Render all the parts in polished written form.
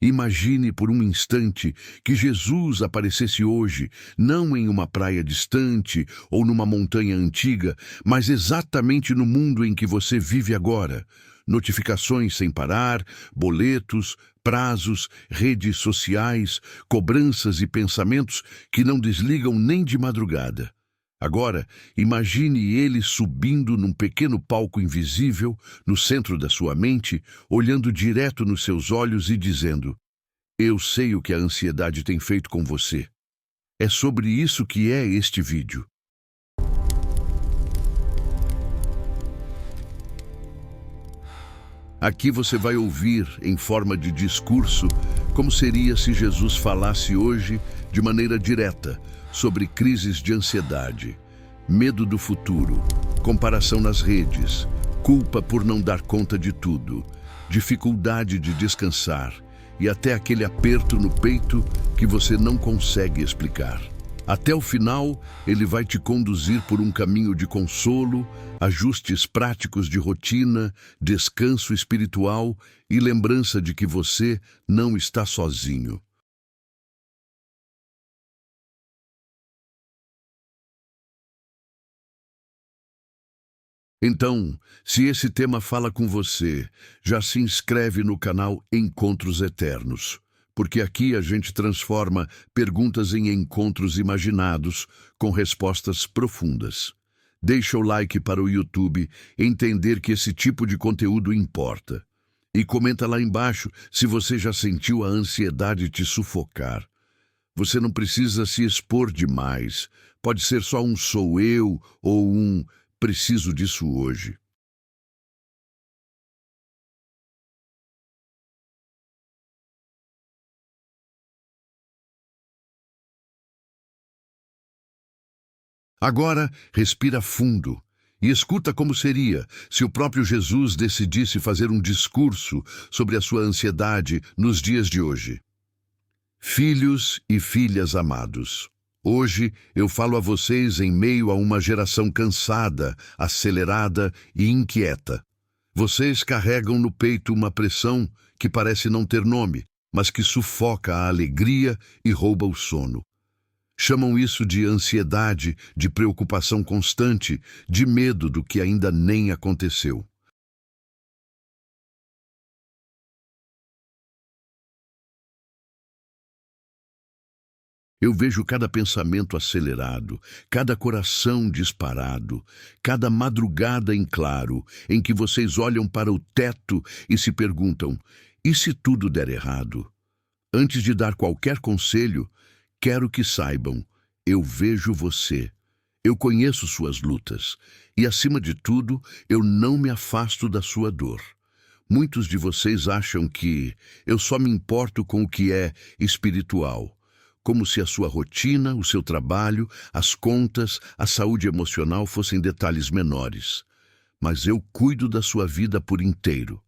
Imagine por um instante que Jesus aparecesse hoje, não em uma praia distante ou numa montanha antiga, mas exatamente no mundo em que você vive agora. Notificações sem parar, boletos, prazos, redes sociais, cobranças e pensamentos que não desligam nem de madrugada. Agora, imagine ele subindo num pequeno palco invisível, no centro da sua mente, olhando direto nos seus olhos e dizendo: eu sei o que a ansiedade tem feito com você. É sobre isso que é este vídeo. Aqui você vai ouvir, em forma de discurso, como seria se Jesus falasse hoje, de maneira direta, sobre crises de ansiedade, medo do futuro, comparação nas redes, culpa por não dar conta de tudo, dificuldade de descansar e até aquele aperto no peito que você não consegue explicar. Até o final, ele vai te conduzir por um caminho de consolo, ajustes práticos de rotina, descanso espiritual e lembrança de que você não está sozinho. Então, se esse tema fala com você, já se inscreve no canal Encontros Eternos, porque aqui a gente transforma perguntas em encontros imaginados com respostas profundas. Deixa o like para o YouTube entender que esse tipo de conteúdo importa. E comenta lá embaixo se você já sentiu a ansiedade te sufocar. Você não precisa se expor demais. Pode ser só um "sou eu" ou um "preciso disso hoje". Agora, respira fundo e escuta como seria se o próprio Jesus decidisse fazer um discurso sobre a sua ansiedade nos dias de hoje. Filhos e filhas amados, hoje eu falo a vocês em meio a uma geração cansada, acelerada e inquieta. Vocês carregam no peito uma pressão que parece não ter nome, mas que sufoca a alegria e rouba o sono. Chamam isso de ansiedade, de preocupação constante, de medo do que ainda nem aconteceu. Eu vejo cada pensamento acelerado, cada coração disparado, cada madrugada em claro, em que vocês olham para o teto e se perguntam: e se tudo der errado? Antes de dar qualquer conselho, quero que saibam, eu vejo você. Eu conheço suas lutas e, acima de tudo, eu não me afasto da sua dor. Muitos de vocês acham que eu só me importo com o que é espiritual, como se a sua rotina, o seu trabalho, as contas, a saúde emocional fossem detalhes menores. Mas eu cuido da sua vida por inteiro.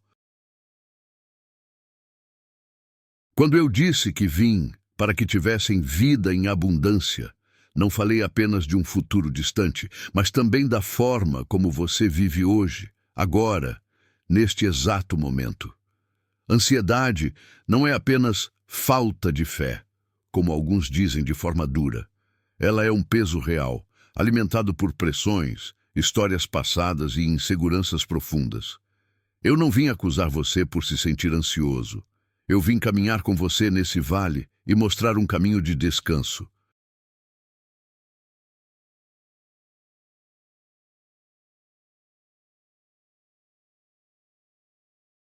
Quando eu disse que vim para que tivessem vida em abundância, não falei apenas de um futuro distante, mas também da forma como você vive hoje, agora, neste exato momento. Ansiedade não é apenas falta de fé, como alguns dizem de forma dura. Ela é um peso real, alimentado por pressões, histórias passadas e inseguranças profundas. Eu não vim acusar você por se sentir ansioso. Eu vim caminhar com você nesse vale e mostrar um caminho de descanso.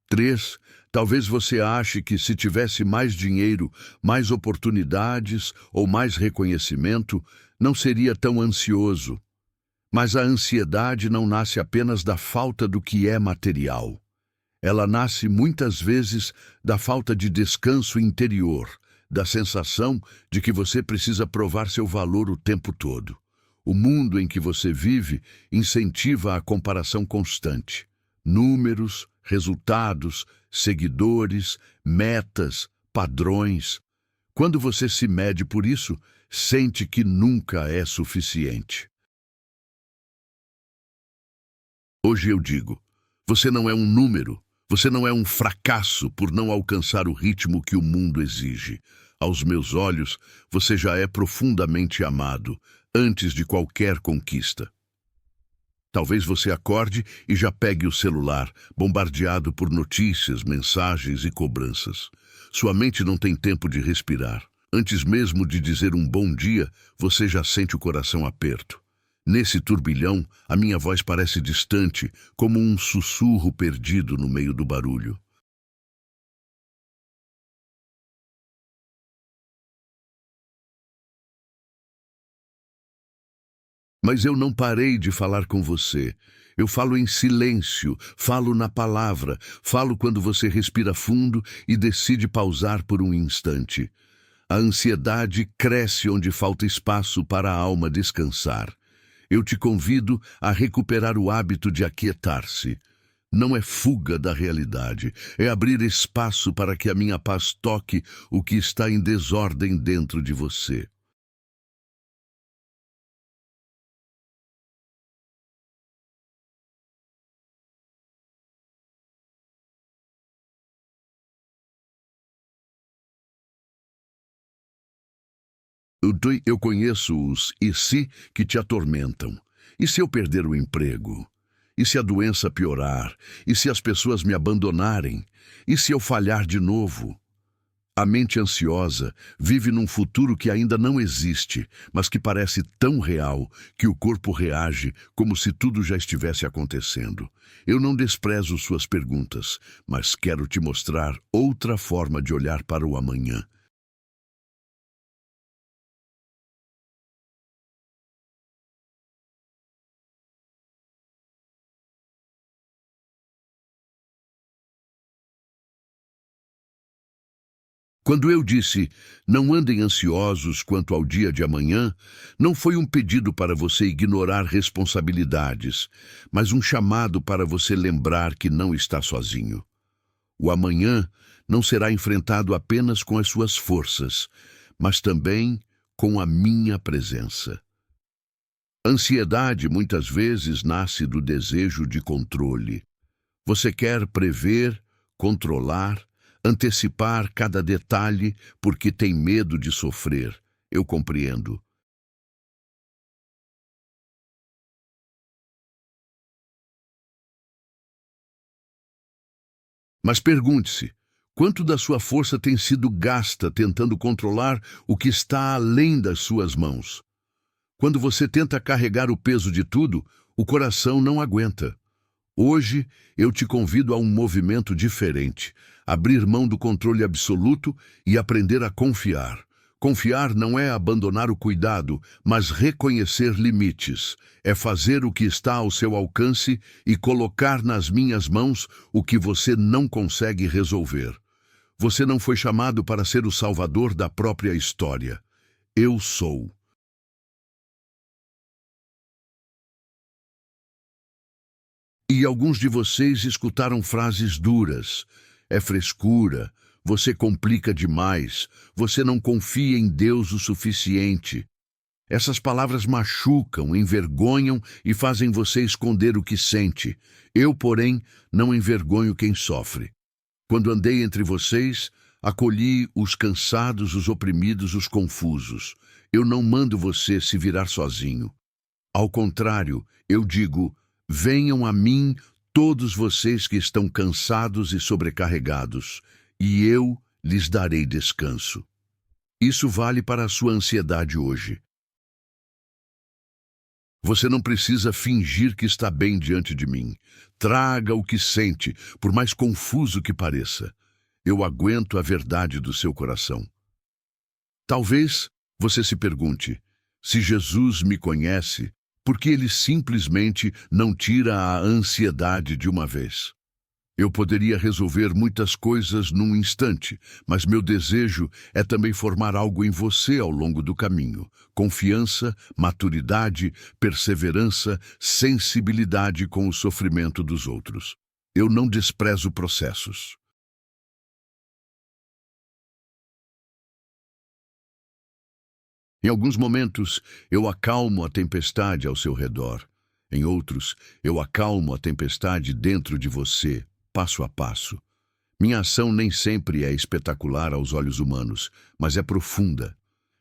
Três, talvez você ache que se tivesse mais dinheiro, mais oportunidades ou mais reconhecimento, não seria tão ansioso. Mas a ansiedade não nasce apenas da falta do que é material. Ela nasce muitas vezes da falta de descanso interior, da sensação de que você precisa provar seu valor o tempo todo. O mundo em que você vive incentiva a comparação constante. Números, resultados, seguidores, metas, padrões. Quando você se mede por isso, sente que nunca é suficiente. Hoje eu digo, você não é um número, Você não é um fracasso por não alcançar o ritmo que o mundo exige. Aos meus olhos, você já é profundamente amado, antes de qualquer conquista. Talvez você acorde e já pegue o celular, bombardeado por notícias, mensagens e cobranças. Sua mente não tem tempo de respirar. Antes mesmo de dizer um bom dia, você já sente o coração aperto. Nesse turbilhão, a minha voz parece distante, como um sussurro perdido no meio do barulho. Mas eu não parei de falar com você. Eu falo em silêncio, falo na palavra, falo quando você respira fundo e decide pausar por um instante. A ansiedade cresce onde falta espaço para a alma descansar. Eu te convido a recuperar o hábito de aquietar-se. Não é fuga da realidade, é abrir espaço para que a minha paz toque o que está em desordem dentro de você. Eu conheço os "e se" que te atormentam. E se eu perder o emprego? E se a doença piorar? E se as pessoas me abandonarem? E se eu falhar de novo? A mente ansiosa vive num futuro que ainda não existe, mas que parece tão real que o corpo reage como se tudo já estivesse acontecendo. Eu não desprezo suas perguntas, mas quero te mostrar outra forma de olhar para o amanhã. Quando eu disse, não andem ansiosos quanto ao dia de amanhã, não foi um pedido para você ignorar responsabilidades, mas um chamado para você lembrar que não está sozinho. O amanhã não será enfrentado apenas com as suas forças, mas também com a minha presença. Ansiedade muitas vezes nasce do desejo de controle. Você quer prever, controlar, antecipar cada detalhe porque tem medo de sofrer. Eu compreendo. Mas pergunte-se, quanto da sua força tem sido gasta tentando controlar o que está além das suas mãos? Quando você tenta carregar o peso de tudo, o coração não aguenta. Hoje, eu te convido a um movimento diferente, abrir mão do controle absoluto e aprender a confiar. Confiar não é abandonar o cuidado, mas reconhecer limites. É fazer o que está ao seu alcance e colocar nas minhas mãos o que você não consegue resolver. Você não foi chamado para ser o salvador da própria história. Eu sou. E alguns de vocês escutaram frases duras. É frescura, você complica demais, você não confia em Deus o suficiente. Essas palavras machucam, envergonham e fazem você esconder o que sente. Eu, porém, não envergonho quem sofre. Quando andei entre vocês, acolhi os cansados, os oprimidos, os confusos. Eu não mando você se virar sozinho. Ao contrário, eu digo: venham a mim todos vocês que estão cansados e sobrecarregados, e eu lhes darei descanso. Isso vale para a sua ansiedade hoje. Você não precisa fingir que está bem diante de mim. Traga o que sente, por mais confuso que pareça. Eu aguento a verdade do seu coração. Talvez você se pergunte, se Jesus me conhece, por que ele simplesmente não tira a ansiedade de uma vez? Eu poderia resolver muitas coisas num instante, mas meu desejo é também formar algo em você ao longo do caminho. Confiança, maturidade, perseverança, sensibilidade com o sofrimento dos outros. Eu não desprezo processos. Em alguns momentos, eu acalmo a tempestade ao seu redor. Em outros, eu acalmo a tempestade dentro de você. passo a passo. Minha ação nem sempre é espetacular aos olhos humanos, mas é profunda.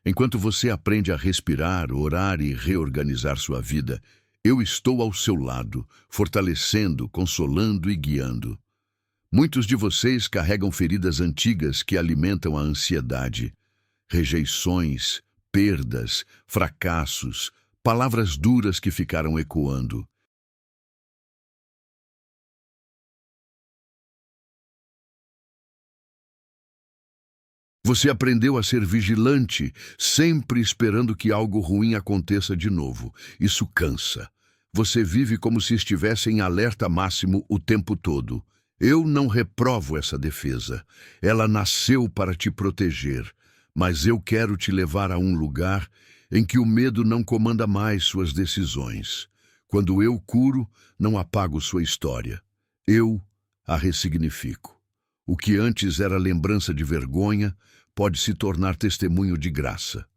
Enquanto você aprende a respirar, orar e reorganizar sua vida, eu estou ao seu lado, fortalecendo, consolando e guiando. Muitos de vocês carregam feridas antigas que alimentam a ansiedade. Rejeições, perdas, fracassos, palavras duras que ficaram ecoando. Você aprendeu a ser vigilante, sempre esperando que algo ruim aconteça de novo. Isso cansa. Você vive como se estivesse em alerta máximo o tempo todo. Eu não reprovo essa defesa. Ela nasceu para te proteger. Mas eu quero te levar a um lugar em que o medo não comanda mais suas decisões. Quando eu curo, não apago sua história. Eu a ressignifico. O que antes era lembrança de vergonha pode se tornar testemunho de graça.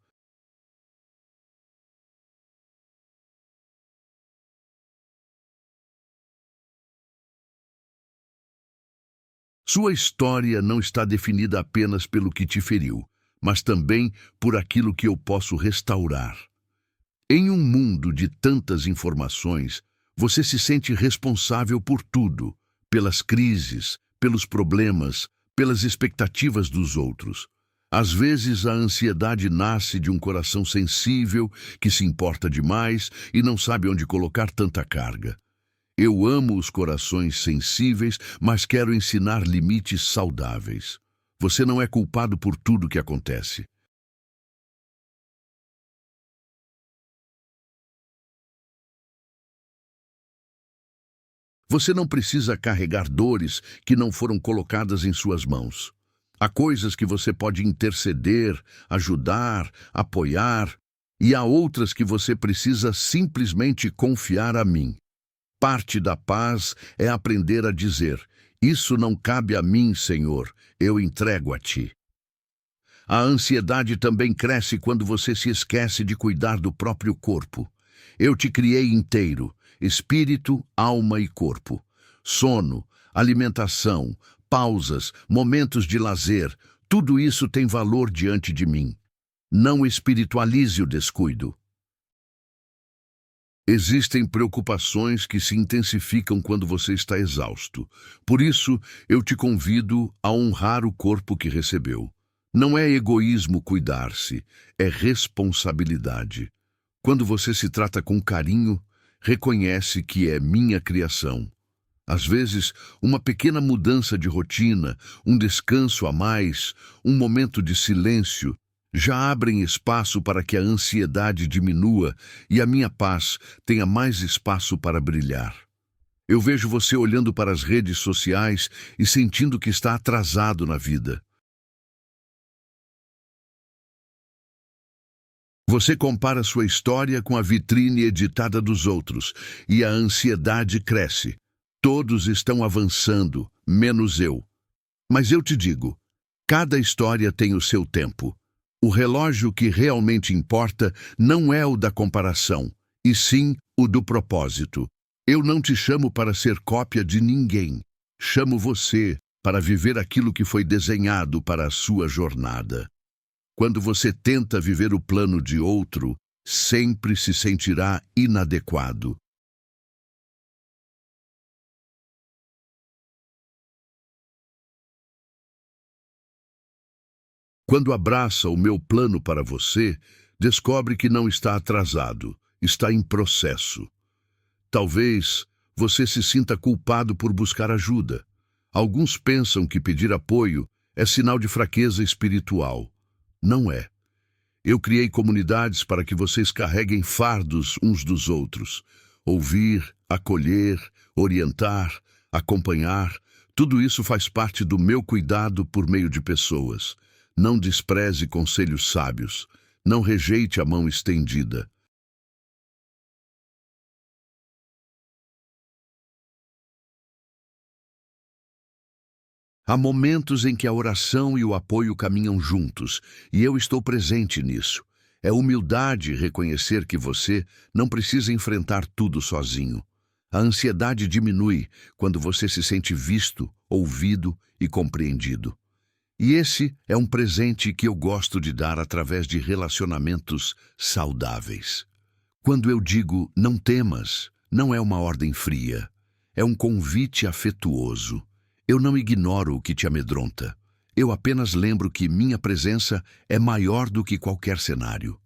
Sua história não está definida apenas pelo que te feriu, mas também por aquilo que eu posso restaurar. Em um mundo de tantas informações, você se sente responsável por tudo, pelas crises, pelos problemas, pelas expectativas dos outros. Às vezes, a ansiedade nasce de um coração sensível que se importa demais e não sabe onde colocar tanta carga. Eu amo os corações sensíveis, mas quero ensinar limites saudáveis. Você não é culpado por tudo que acontece. Você não precisa carregar dores que não foram colocadas em suas mãos. Há coisas que você pode interceder, ajudar, apoiar, e há outras que você precisa simplesmente confiar a mim. Parte da paz é aprender a dizer: isso não cabe a mim, Senhor, eu entrego a ti. A ansiedade também cresce quando você se esquece de cuidar do próprio corpo. Eu te criei inteiro, espírito, alma e corpo. Sono, alimentação, pausas, momentos de lazer, tudo isso tem valor diante de mim. Não espiritualize o descuido. Existem preocupações que se intensificam quando você está exausto. Por isso, eu te convido a honrar o corpo que recebeu. Não é egoísmo cuidar-se, é responsabilidade. Quando você se trata com carinho, reconhece que é minha criação. Às vezes, uma pequena mudança de rotina, um descanso a mais, um momento de silêncio, já abrem espaço para que a ansiedade diminua e a minha paz tenha mais espaço para brilhar. Eu vejo você olhando para as redes sociais e sentindo que está atrasado na vida. Você compara sua história com a vitrine editada dos outros e a ansiedade cresce. Todos estão avançando, menos eu. Mas eu te digo, cada história tem o seu tempo. O relógio que realmente importa não é o da comparação, e sim o do propósito. Eu não te chamo para ser cópia de ninguém. Chamo você para viver aquilo que foi desenhado para a sua jornada. Quando você tenta viver o plano de outro, sempre se sentirá inadequado. Quando abraça o meu plano para você, descobre que não está atrasado, está em processo. Talvez você se sinta culpado por buscar ajuda. Alguns pensam que pedir apoio é sinal de fraqueza espiritual. Não é. Eu criei comunidades para que vocês carreguem fardos uns dos outros. Ouvir, acolher, orientar, acompanhar, tudo isso faz parte do meu cuidado por meio de pessoas. Não despreze conselhos sábios. Não rejeite a mão estendida. Há momentos em que a oração e o apoio caminham juntos, e eu estou presente nisso. É humildade reconhecer que você não precisa enfrentar tudo sozinho. A ansiedade diminui quando você se sente visto, ouvido e compreendido. E esse é um presente que eu gosto de dar através de relacionamentos saudáveis. Quando eu digo não temas, não é uma ordem fria. É um convite afetuoso. Eu não ignoro o que te amedronta. Eu apenas lembro que minha presença é maior do que qualquer cenário.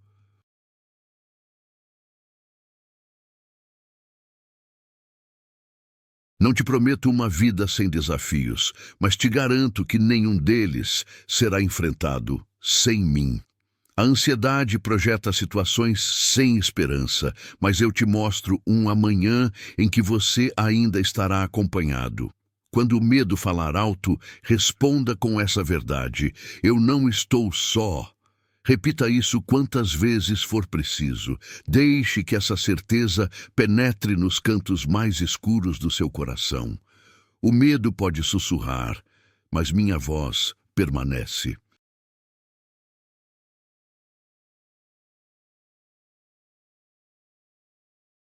Não te prometo uma vida sem desafios, mas te garanto que nenhum deles será enfrentado sem mim. A ansiedade projeta situações sem esperança, mas eu te mostro um amanhã em que você ainda estará acompanhado. Quando o medo falar alto, responda com essa verdade: eu não estou só. Repita isso quantas vezes for preciso. Deixe que essa certeza penetre nos cantos mais escuros do seu coração. O medo pode sussurrar, mas minha voz permanece.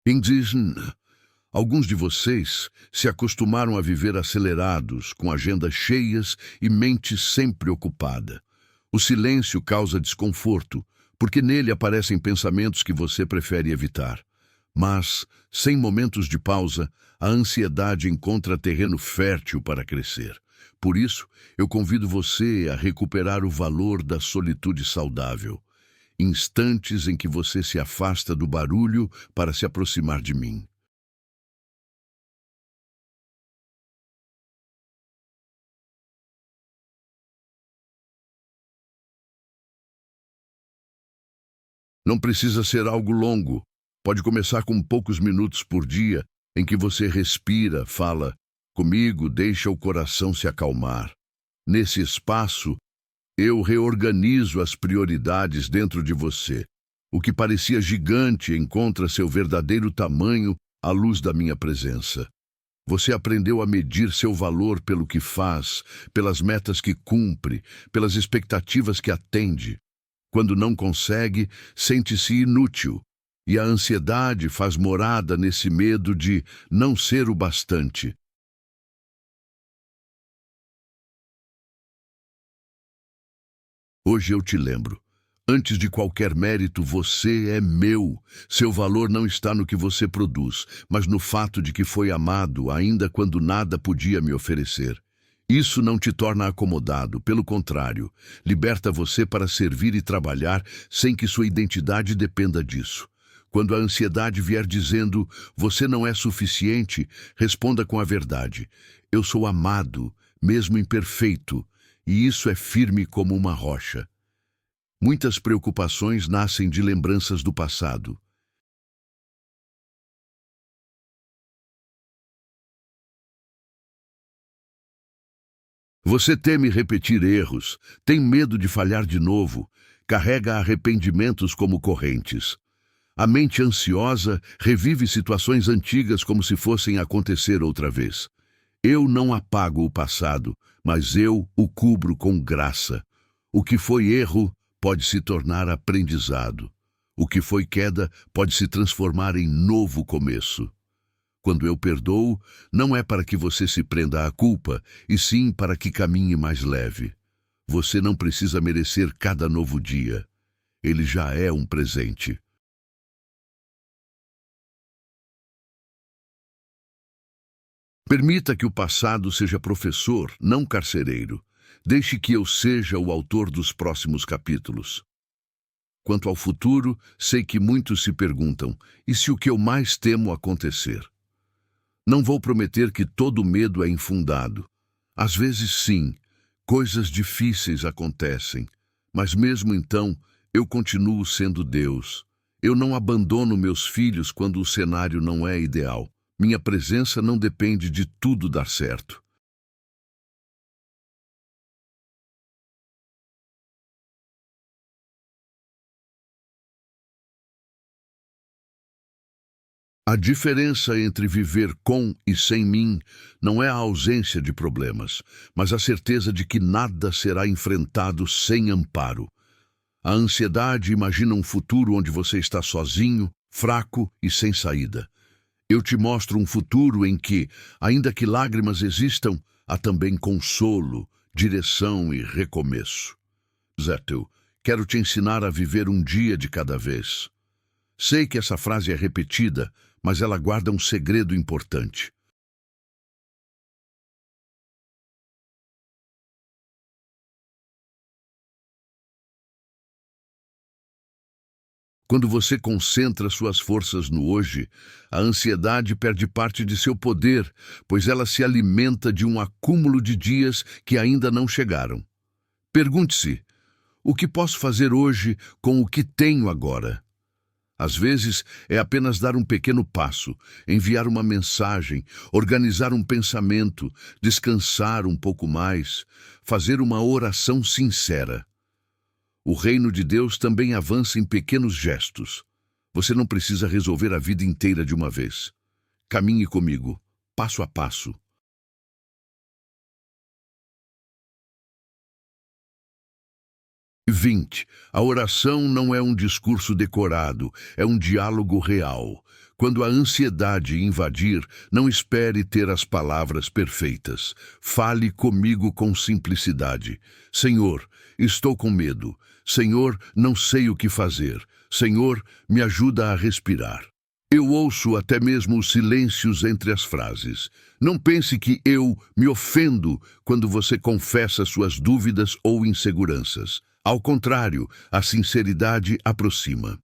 Indígena, alguns de vocês se acostumaram a viver acelerados, com agendas cheias e mente sempre ocupada. O silêncio causa desconforto, porque nele aparecem pensamentos que você prefere evitar. Mas, sem momentos de pausa, a ansiedade encontra terreno fértil para crescer. Por isso, eu convido você a recuperar o valor da solitude saudável. Instantes em que você se afasta do barulho para se aproximar de mim. Não precisa ser algo longo. Pode começar com poucos minutos por dia, em que você respira, fala comigo, deixa o coração se acalmar. Nesse espaço, eu reorganizo as prioridades dentro de você. O que parecia gigante encontra seu verdadeiro tamanho à luz da minha presença. Você aprendeu a medir seu valor pelo que faz, pelas metas que cumpre, pelas expectativas que atende. Quando não consegue, sente-se inútil, e a ansiedade faz morada nesse medo de não ser o bastante. Hoje eu te lembro. Antes de qualquer mérito, você é meu. Seu valor não está no que você produz, mas no fato de que foi amado, ainda quando nada podia me oferecer. Isso não te torna acomodado, pelo contrário, liberta você para servir e trabalhar sem que sua identidade dependa disso. Quando a ansiedade vier dizendo, você não é suficiente, responda com a verdade. Eu sou amado, mesmo imperfeito, e isso é firme como uma rocha. Muitas preocupações nascem de lembranças do passado. Você teme repetir erros, tem medo de falhar de novo, carrega arrependimentos como correntes. A mente ansiosa revive situações antigas como se fossem acontecer outra vez. Eu não apago o passado, mas eu o cubro com graça. O que foi erro pode se tornar aprendizado. O que foi queda pode se transformar em novo começo. Quando eu perdoo, não é para que você se prenda à culpa, e sim para que caminhe mais leve. Você não precisa merecer cada novo dia. Ele já é um presente. Permita que o passado seja professor, não carcereiro. Deixe que eu seja o autor dos próximos capítulos. Quanto ao futuro, sei que muitos se perguntam, e se o que eu mais temo acontecer? Não vou prometer que todo medo é infundado. Às vezes, sim, coisas difíceis acontecem, mas mesmo então, eu continuo sendo Deus. Eu não abandono meus filhos quando o cenário não é ideal. Minha presença não depende de tudo dar certo. A diferença entre viver com e sem mim não é a ausência de problemas, mas a certeza de que nada será enfrentado sem amparo. A ansiedade imagina um futuro onde você está sozinho, fraco e sem saída. Eu te mostro um futuro em que, ainda que lágrimas existam, há também consolo, direção e recomeço. Zettel, quero te ensinar a viver um dia de cada vez. Sei que essa frase é repetida, mas ela guarda um segredo importante. Quando você concentra suas forças no hoje, a ansiedade perde parte de seu poder, pois ela se alimenta de um acúmulo de dias que ainda não chegaram. Pergunte-se: o que posso fazer hoje com o que tenho agora? Às vezes, é apenas dar um pequeno passo, enviar uma mensagem, organizar um pensamento, descansar um pouco mais, fazer uma oração sincera. O reino de Deus também avança em pequenos gestos. Você não precisa resolver a vida inteira de uma vez. Caminhe comigo, passo a passo. 20. A oração não é um discurso decorado, é um diálogo real. Quando a ansiedade invadir, não espere ter as palavras perfeitas. Fale comigo com simplicidade. Senhor, estou com medo. Senhor, não sei o que fazer. Senhor, me ajuda a respirar. Eu ouço até mesmo os silêncios entre as frases. Não pense que eu me ofendo quando você confessa suas dúvidas ou inseguranças. Ao contrário, a sinceridade aproxima.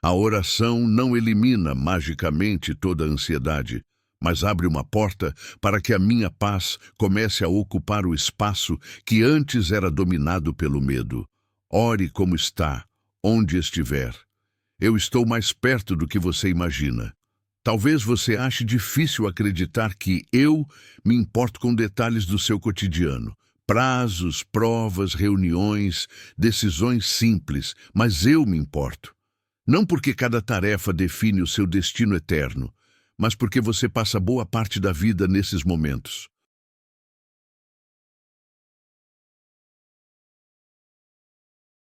A oração não elimina magicamente toda a ansiedade, mas abre uma porta para que a minha paz comece a ocupar o espaço que antes era dominado pelo medo. Ore como está, onde estiver. Eu estou mais perto do que você imagina. Talvez você ache difícil acreditar que eu me importo com detalhes do seu cotidiano. Prazos, provas, reuniões, decisões simples, mas eu me importo. Não porque cada tarefa define o seu destino eterno, mas porque você passa boa parte da vida nesses momentos.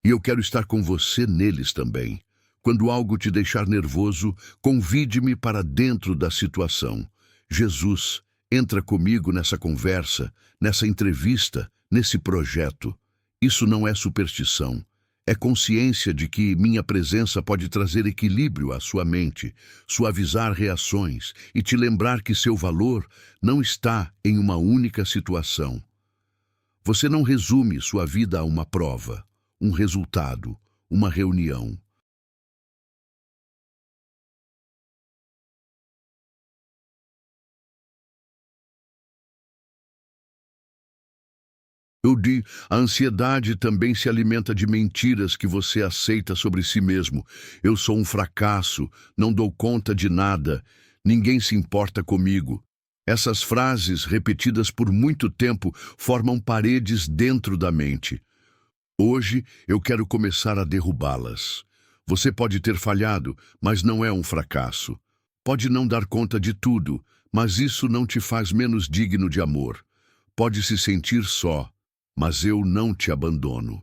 E eu quero estar com você neles também. Quando algo te deixar nervoso, convide-me para dentro da situação. Jesus, entra comigo nessa conversa, nessa entrevista, nesse projeto. Isso não é superstição. É consciência de que minha presença pode trazer equilíbrio à sua mente, suavizar reações e te lembrar que seu valor não está em uma única situação. Você não resume sua vida a uma prova, um resultado, uma reunião. A ansiedade também se alimenta de mentiras que você aceita sobre si mesmo. Eu sou um fracasso, não dou conta de nada, ninguém se importa comigo. Essas frases, repetidas por muito tempo, formam paredes dentro da mente. Hoje eu quero começar a derrubá-las. Você pode ter falhado, mas não é um fracasso. Pode não dar conta de tudo, mas isso não te faz menos digno de amor. Pode se sentir só, mas eu não te abandono.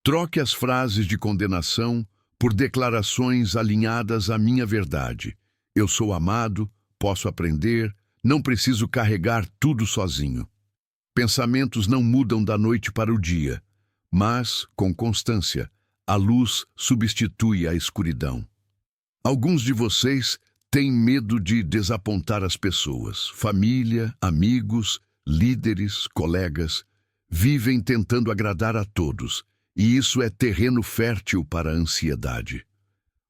Troque as frases de condenação por declarações alinhadas à minha verdade. Eu sou amado, posso aprender, não preciso carregar tudo sozinho. Pensamentos não mudam da noite para o dia, mas, com constância, a luz substitui a escuridão. Alguns de vocês têm medo de desapontar as pessoas, família, amigos, líderes, colegas. Vivem tentando agradar a todos, e isso é terreno fértil para a ansiedade.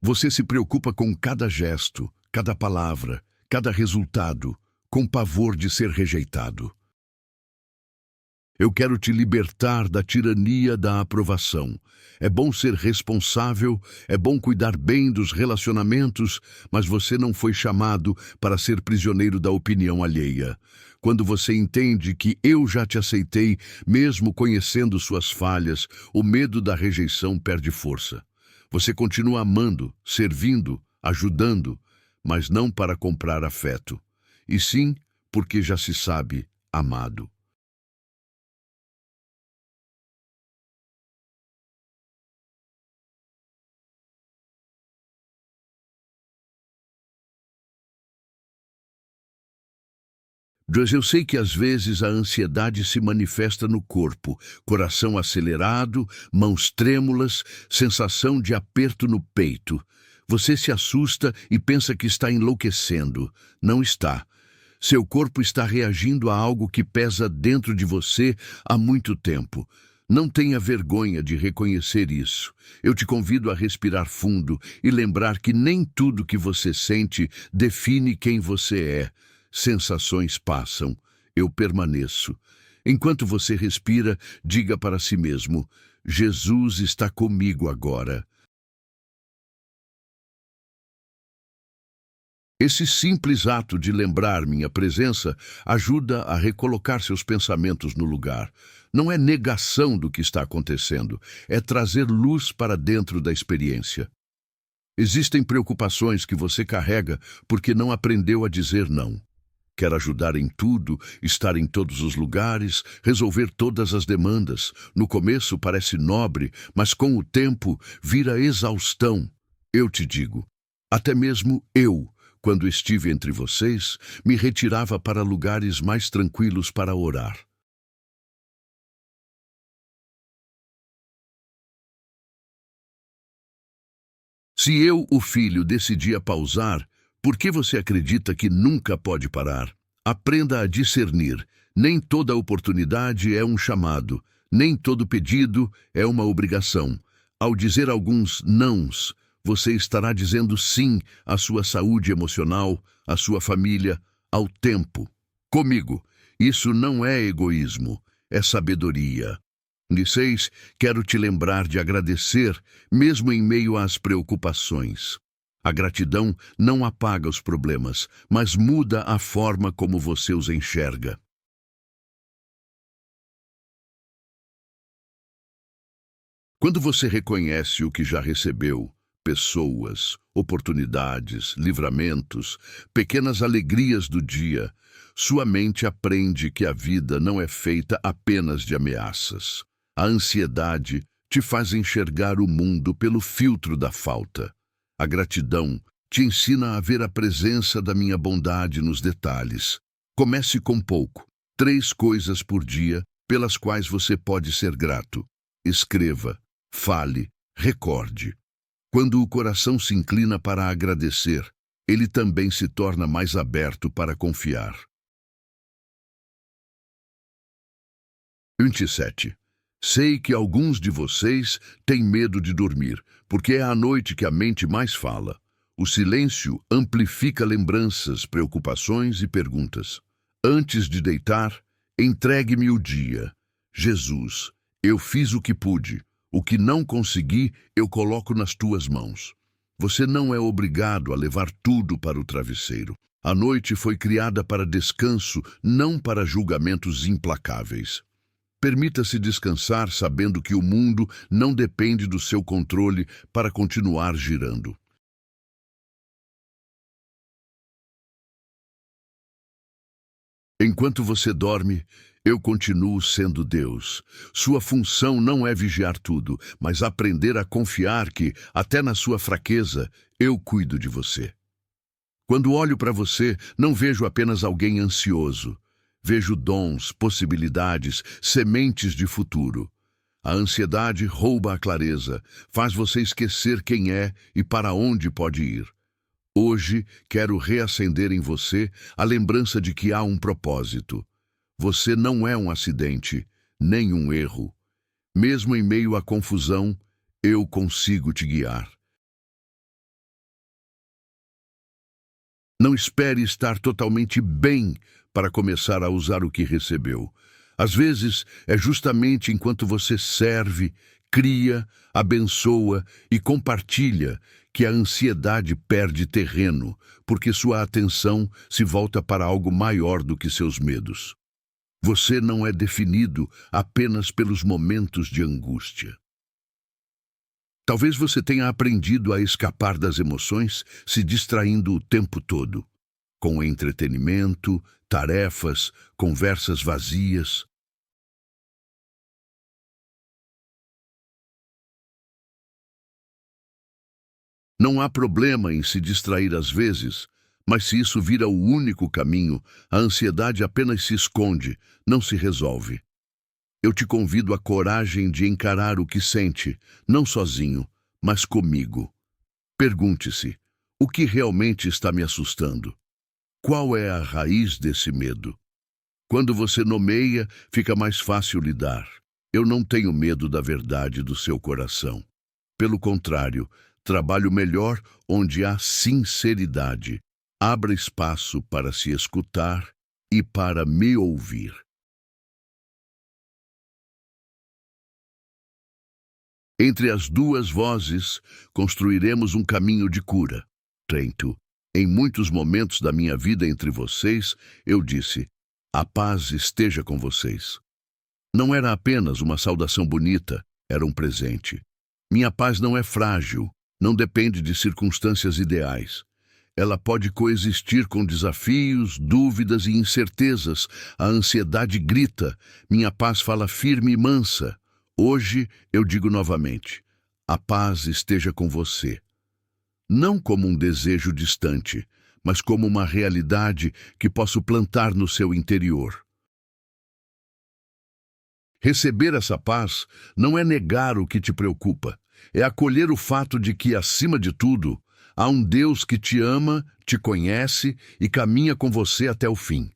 Você se preocupa com cada gesto, cada palavra, cada resultado, com pavor de ser rejeitado. Eu quero te libertar da tirania da aprovação. É bom ser responsável, é bom cuidar bem dos relacionamentos, mas você não foi chamado para ser prisioneiro da opinião alheia. Quando você entende que eu já te aceitei, mesmo conhecendo suas falhas, o medo da rejeição perde força. Você continua amando, servindo, ajudando, mas não para comprar afeto, e sim porque já se sabe amado. Joyce, eu sei que às vezes a ansiedade se manifesta no corpo, coração acelerado, mãos trêmulas, sensação de aperto no peito. Você se assusta e pensa que está enlouquecendo. Não está. Seu corpo está reagindo a algo que pesa dentro de você há muito tempo. Não tenha vergonha de reconhecer isso. Eu te convido a respirar fundo e lembrar que nem tudo que você sente define quem você é. Sensações passam, eu permaneço. Enquanto você respira, diga para si mesmo: Jesus está comigo agora. Esse simples ato de lembrar minha presença ajuda a recolocar seus pensamentos no lugar. Não é negação do que está acontecendo, é trazer luz para dentro da experiência. Existem preocupações que você carrega porque não aprendeu a dizer não. Quer ajudar em tudo, estar em todos os lugares, resolver todas as demandas. No começo parece nobre, mas com o tempo vira exaustão. Eu te digo, até mesmo eu, quando estive entre vocês, me retirava para lugares mais tranquilos para orar. Se eu, o filho, decidia pausar, por que você acredita que nunca pode parar? Aprenda a discernir. Nem toda oportunidade é um chamado, nem todo pedido é uma obrigação. Ao dizer alguns nãos, você estará dizendo sim à sua saúde emocional, à sua família, ao tempo. Comigo, isso não é egoísmo, é sabedoria. 6. Quero te lembrar de agradecer, mesmo em meio às preocupações. A gratidão não apaga os problemas, mas muda a forma como você os enxerga. Quando você reconhece o que já recebeu, pessoas, oportunidades, livramentos, pequenas alegrias do dia, sua mente aprende que a vida não é feita apenas de ameaças. A ansiedade te faz enxergar o mundo pelo filtro da falta. A gratidão te ensina a ver a presença da minha bondade nos detalhes. Comece com pouco, 3 coisas por dia pelas quais você pode ser grato. Escreva, fale, recorde. Quando o coração se inclina para agradecer, ele também se torna mais aberto para confiar. 27. Sei que alguns de vocês têm medo de dormir, porque é à noite que a mente mais fala. O silêncio amplifica lembranças, preocupações e perguntas. Antes de deitar, entregue-me o dia. Jesus, eu fiz o que pude. O que não consegui, eu coloco nas tuas mãos. Você não é obrigado a levar tudo para o travesseiro. A noite foi criada para descanso, não para julgamentos implacáveis. Permita-se descansar sabendo que o mundo não depende do seu controle para continuar girando. Enquanto você dorme, eu continuo sendo Deus. Sua função não é vigiar tudo, mas aprender a confiar que, até na sua fraqueza, eu cuido de você. Quando olho para você, não vejo apenas alguém ansioso. Vejo dons, possibilidades, sementes de futuro. A ansiedade rouba a clareza, faz você esquecer quem é e para onde pode ir. Hoje, quero reacender em você a lembrança de que há um propósito. Você não é um acidente, nem um erro. Mesmo em meio à confusão, eu consigo te guiar. Não espere estar totalmente bem para começar a usar o que recebeu. Às vezes, é justamente enquanto você serve, cria, abençoa e compartilha que a ansiedade perde terreno, porque sua atenção se volta para algo maior do que seus medos. Você não é definido apenas pelos momentos de angústia. Talvez você tenha aprendido a escapar das emoções se distraindo o tempo todo, com entretenimento, tarefas, conversas vazias. Não há problema em se distrair às vezes, mas se isso vira o único caminho, a ansiedade apenas se esconde, não se resolve. Eu te convido à coragem de encarar o que sente, não sozinho, mas comigo. Pergunte-se: o que realmente está me assustando? Qual é a raiz desse medo? Quando você nomeia, fica mais fácil lidar. Eu não tenho medo da verdade do seu coração. Pelo contrário, trabalho melhor onde há sinceridade. Abra espaço para se escutar e para me ouvir. Entre as duas vozes, construiremos um caminho de cura. Trento. Em muitos momentos da minha vida entre vocês, eu disse: a paz esteja com vocês. Não era apenas uma saudação bonita, era um presente. Minha paz não é frágil, não depende de circunstâncias ideais. Ela pode coexistir com desafios, dúvidas e incertezas. A ansiedade grita, minha paz fala firme e mansa. Hoje eu digo novamente: a paz esteja com você. Não como um desejo distante, mas como uma realidade que posso plantar no seu interior. Receber essa paz não é negar o que te preocupa, é acolher o fato de que, acima de tudo, há um Deus que te ama, te conhece e caminha com você até o fim.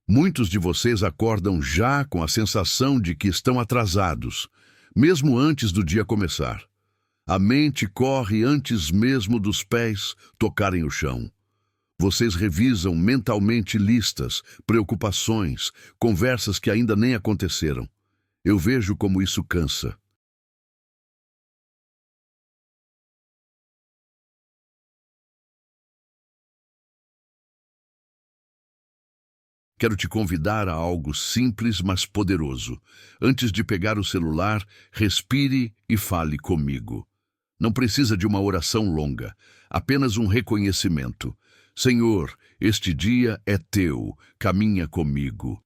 Muitos de vocês acordam já com a sensação de que estão atrasados, mesmo antes do dia começar. A mente corre antes mesmo dos pés tocarem o chão. Vocês revisam mentalmente listas, preocupações, conversas que ainda nem aconteceram. Eu vejo como isso cansa. Quero te convidar a algo simples, mas poderoso. Antes de pegar o celular, respire e fale comigo. Não precisa de uma oração longa, apenas um reconhecimento. Senhor, este dia é teu, caminha comigo.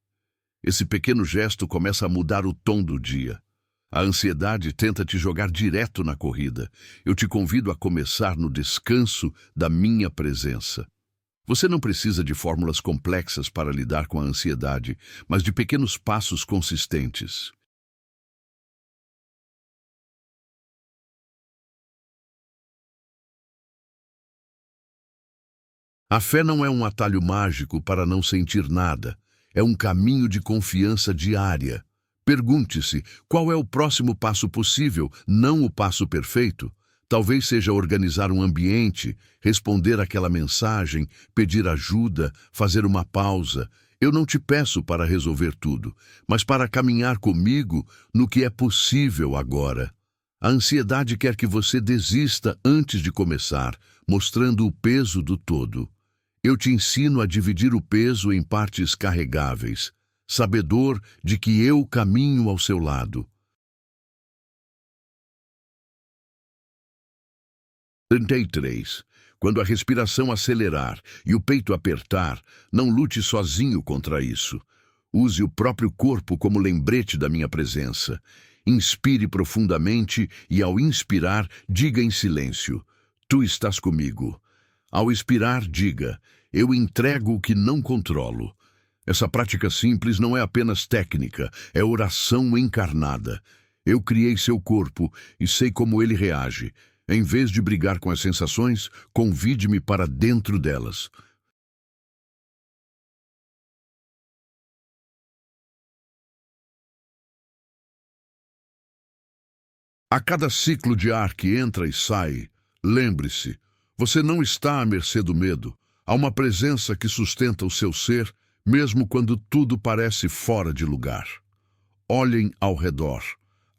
Esse pequeno gesto começa a mudar o tom do dia. A ansiedade tenta te jogar direto na corrida. Eu te convido a começar no descanso da minha presença. Você não precisa de fórmulas complexas para lidar com a ansiedade, mas de pequenos passos consistentes. A fé não é um atalho mágico para não sentir nada. É um caminho de confiança diária. Pergunte-se, qual é o próximo passo possível, não o passo perfeito? Talvez seja organizar um ambiente, responder aquela mensagem, pedir ajuda, fazer uma pausa. Eu não te peço para resolver tudo, mas para caminhar comigo no que é possível agora. A ansiedade quer que você desista antes de começar, mostrando o peso do todo. Eu te ensino a dividir o peso em partes carregáveis, sabedor de que eu caminho ao seu lado. 33. Quando a respiração acelerar e o peito apertar, não lute sozinho contra isso. Use o próprio corpo como lembrete da minha presença. Inspire profundamente e, ao inspirar, diga em silêncio: tu estás comigo. Ao expirar, diga: eu entrego o que não controlo. Essa prática simples não é apenas técnica, é oração encarnada. Eu criei seu corpo e sei como ele reage. Em vez de brigar com as sensações, convide-me para dentro delas. A cada ciclo de ar que entra e sai, lembre-se, você não está à mercê do medo. Há uma presença que sustenta o seu ser, mesmo quando tudo parece fora de lugar. Olhem ao redor.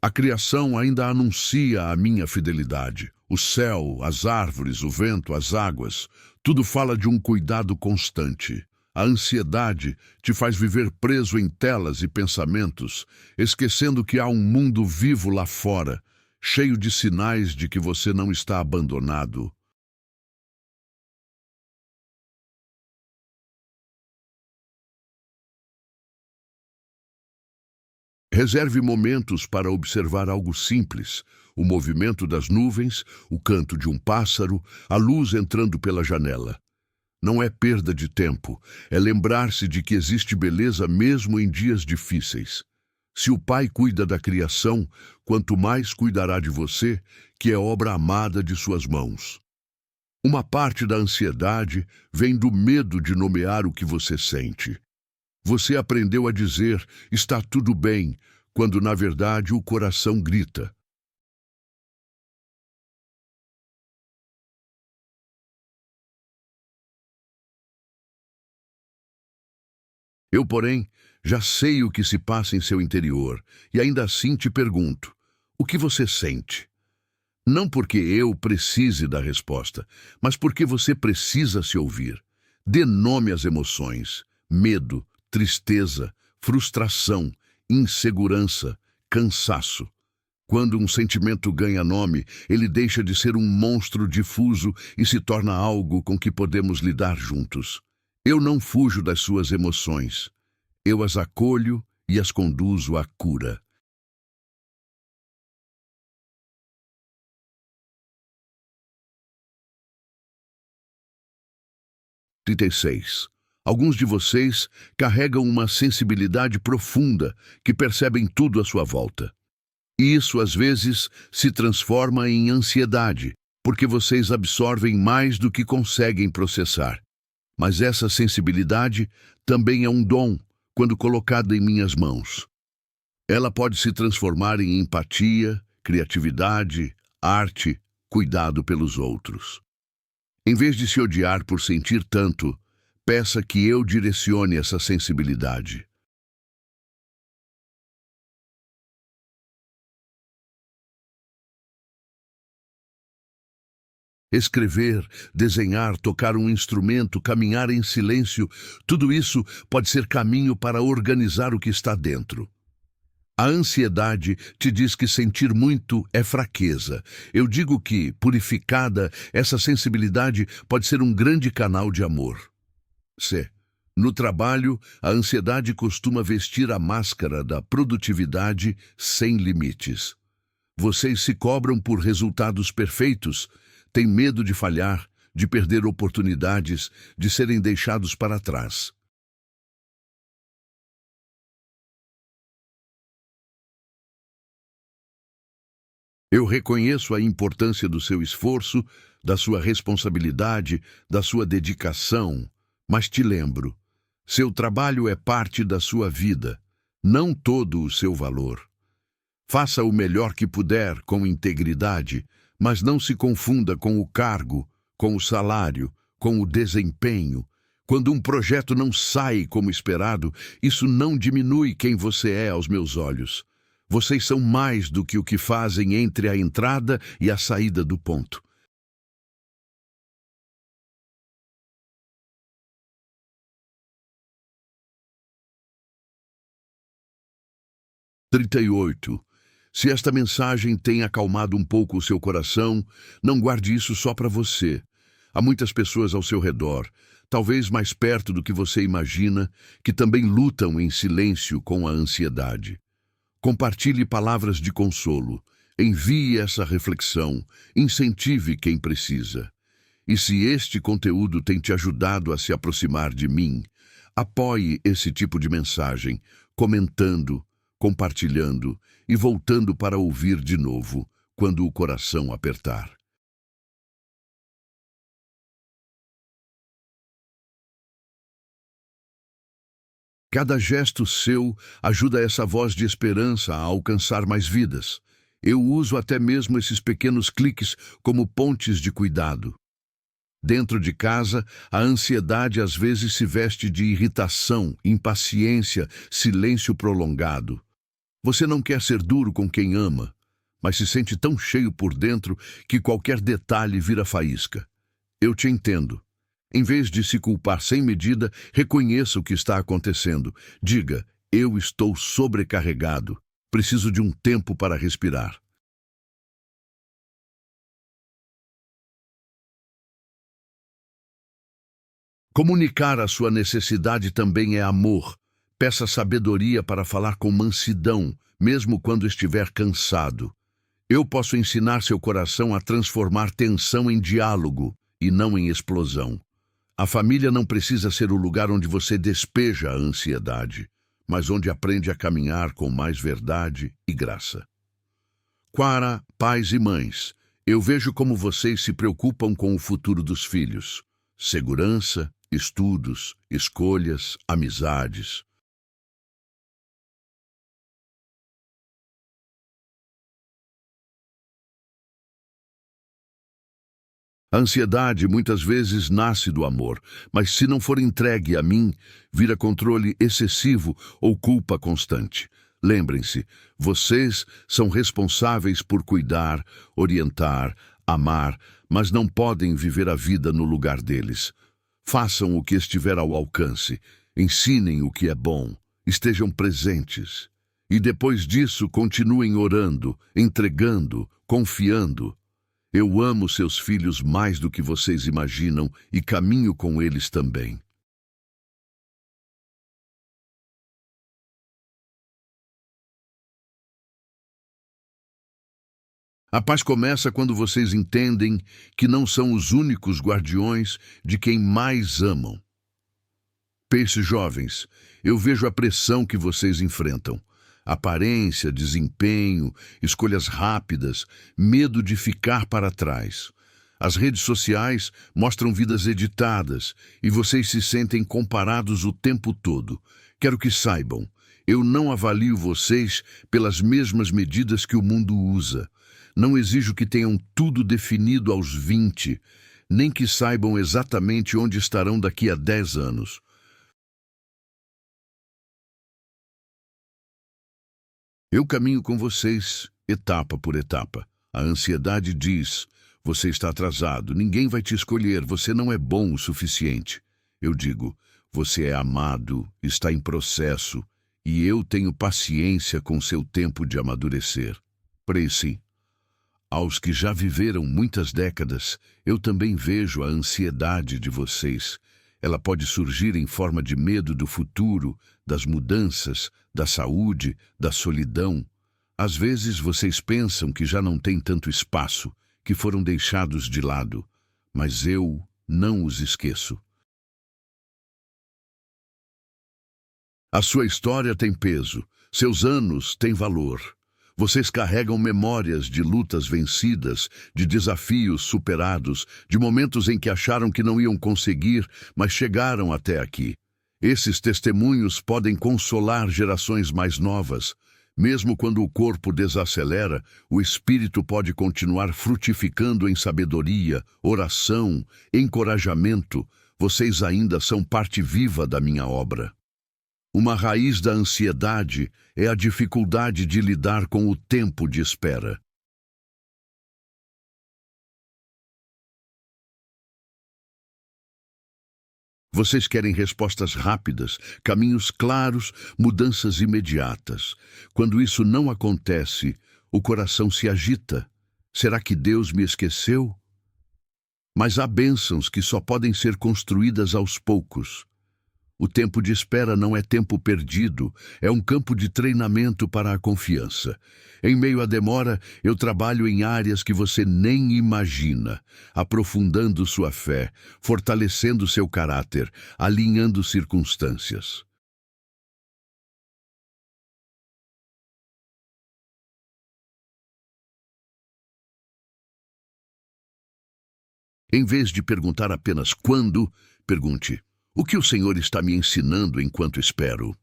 A criação ainda anuncia a minha fidelidade. O céu, as árvores, o vento, as águas, tudo fala de um cuidado constante. A ansiedade te faz viver preso em telas e pensamentos, esquecendo que há um mundo vivo lá fora. cheio de sinais de que você não está abandonado. Reserve momentos para observar algo simples: o movimento das nuvens, o canto de um pássaro, a luz entrando pela janela. Não é perda de tempo, é lembrar-se de que existe beleza mesmo em dias difíceis. Se o Pai cuida da criação, quanto mais cuidará de você, que é obra amada de suas mãos. Uma parte da ansiedade vem do medo de nomear o que você sente. Você aprendeu a dizer: está tudo bem, quando na verdade o coração grita. Eu, porém, já sei o que se passa em seu interior, e ainda assim te pergunto: o que você sente? Não porque eu precise da resposta, mas porque você precisa se ouvir. Dê nome às emoções: medo, tristeza, frustração, insegurança, cansaço. Quando um sentimento ganha nome, ele deixa de ser um monstro difuso e se torna algo com que podemos lidar juntos. Eu não fujo das suas emoções. Eu as acolho e as conduzo à cura. 36. Alguns de vocês carregam uma sensibilidade profunda que percebem tudo à sua volta. E isso, às vezes, se transforma em ansiedade, porque vocês absorvem mais do que conseguem processar. Mas essa sensibilidade também é um dom quando colocada em minhas mãos. Ela pode se transformar em empatia, criatividade, arte, cuidado pelos outros. Em vez de se odiar por sentir tanto, peça que eu direcione essa sensibilidade. Escrever, desenhar, tocar um instrumento, caminhar em silêncio, tudo isso pode ser caminho para organizar o que está dentro. A ansiedade te diz que sentir muito é fraqueza. Eu digo que, purificada, essa sensibilidade pode ser um grande canal de amor. C. No trabalho, a ansiedade costuma vestir a máscara da produtividade sem limites. Vocês se cobram por resultados perfeitos, têm medo de falhar, de perder oportunidades, de serem deixados para trás. Eu reconheço a importância do seu esforço, da sua responsabilidade, da sua dedicação, mas te lembro, seu trabalho é parte da sua vida, não todo o seu valor. Faça o melhor que puder com integridade, mas não se confunda com o cargo, com o salário, com o desempenho. Quando um projeto não sai como esperado, isso não diminui quem você é aos meus olhos. Vocês são mais do que o que fazem entre a entrada e a saída do ponto. Trinta e oito. Se esta mensagem tem acalmado um pouco o seu coração, não guarde isso só para você. Há muitas pessoas ao seu redor, talvez mais perto do que você imagina, que também lutam em silêncio com a ansiedade. Compartilhe palavras de consolo, envie essa reflexão, incentive quem precisa. E se este conteúdo tem te ajudado a se aproximar de mim, apoie esse tipo de mensagem, comentando, compartilhando e voltando para ouvir de novo, quando o coração apertar. Cada gesto seu ajuda essa voz de esperança a alcançar mais vidas. Eu uso até mesmo esses pequenos cliques como pontes de cuidado. Dentro de casa, a ansiedade às vezes se veste de irritação, impaciência, silêncio prolongado. Você não quer ser duro com quem ama, mas se sente tão cheio por dentro que qualquer detalhe vira faísca. Eu te entendo. Em vez de se culpar sem medida, reconheça o que está acontecendo. Diga: eu estou sobrecarregado. Preciso de um tempo para respirar. Comunicar a sua necessidade também é amor. Peça sabedoria para falar com mansidão, mesmo quando estiver cansado. Eu posso ensinar seu coração a transformar tensão em diálogo e não em explosão. A família não precisa ser o lugar onde você despeja a ansiedade, mas onde aprende a caminhar com mais verdade e graça. Quara, pais e mães, eu vejo como vocês se preocupam com o futuro dos filhos. Segurança, estudos, escolhas, amizades. A ansiedade muitas vezes nasce do amor, mas se não for entregue a mim, vira controle excessivo ou culpa constante. Lembrem-se, vocês são responsáveis por cuidar, orientar, amar, mas não podem viver a vida no lugar deles. Façam o que estiver ao alcance, ensinem o que é bom, estejam presentes. E depois disso, continuem orando, entregando, confiando. Eu amo seus filhos mais do que vocês imaginam e caminho com eles também. A paz começa quando vocês entendem que não são os únicos guardiões de quem mais amam. Peixes jovens, eu vejo a pressão que vocês enfrentam. Aparência, desempenho, escolhas rápidas, medo de ficar para trás. As redes sociais mostram vidas editadas e vocês se sentem comparados o tempo todo. Quero que saibam, eu não avalio vocês pelas mesmas medidas que o mundo usa. Não exijo que tenham tudo definido aos 20, nem que saibam exatamente onde estarão daqui a 10 anos. Eu caminho com vocês, etapa por etapa. A ansiedade diz: você está atrasado, ninguém vai te escolher, você não é bom o suficiente. Eu digo: você é amado, está em processo, e eu tenho paciência com seu tempo de amadurecer. Tracy, aos que já viveram muitas décadas, eu também vejo a ansiedade de vocês. Ela pode surgir em forma de medo do futuro, das mudanças, da saúde, da solidão. Às vezes vocês pensam que já não têm tanto espaço, que foram deixados de lado, mas eu não os esqueço. A sua história tem peso, seus anos têm valor. Vocês carregam memórias de lutas vencidas, de desafios superados, de momentos em que acharam que não iam conseguir, mas chegaram até aqui. Esses testemunhos podem consolar gerações mais novas. Mesmo quando o corpo desacelera, o espírito pode continuar frutificando em sabedoria, oração, encorajamento. Vocês ainda são parte viva da minha obra. Uma raiz da ansiedade é a dificuldade de lidar com o tempo de espera. Vocês querem respostas rápidas, caminhos claros, mudanças imediatas. Quando isso não acontece, o coração se agita. Será que Deus me esqueceu? Mas há bênçãos que só podem ser construídas aos poucos. O tempo de espera não é tempo perdido, é um campo de treinamento para a confiança. Em meio à demora, eu trabalho em áreas que você nem imagina, aprofundando sua fé, fortalecendo seu caráter, alinhando circunstâncias. Em vez de perguntar apenas quando, pergunte: o que o Senhor está me ensinando enquanto espero?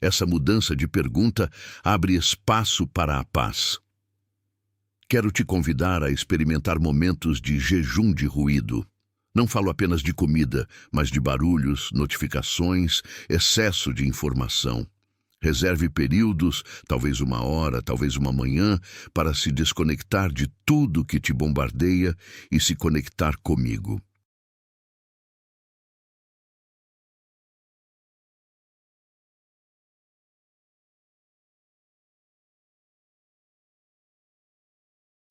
Essa mudança de pergunta abre espaço para a paz. Quero te convidar a experimentar momentos de jejum de ruído. Não falo apenas de comida, mas de barulhos, notificações, excesso de informação. Reserve períodos, talvez uma hora, talvez uma manhã, para se desconectar de tudo que te bombardeia e se conectar comigo.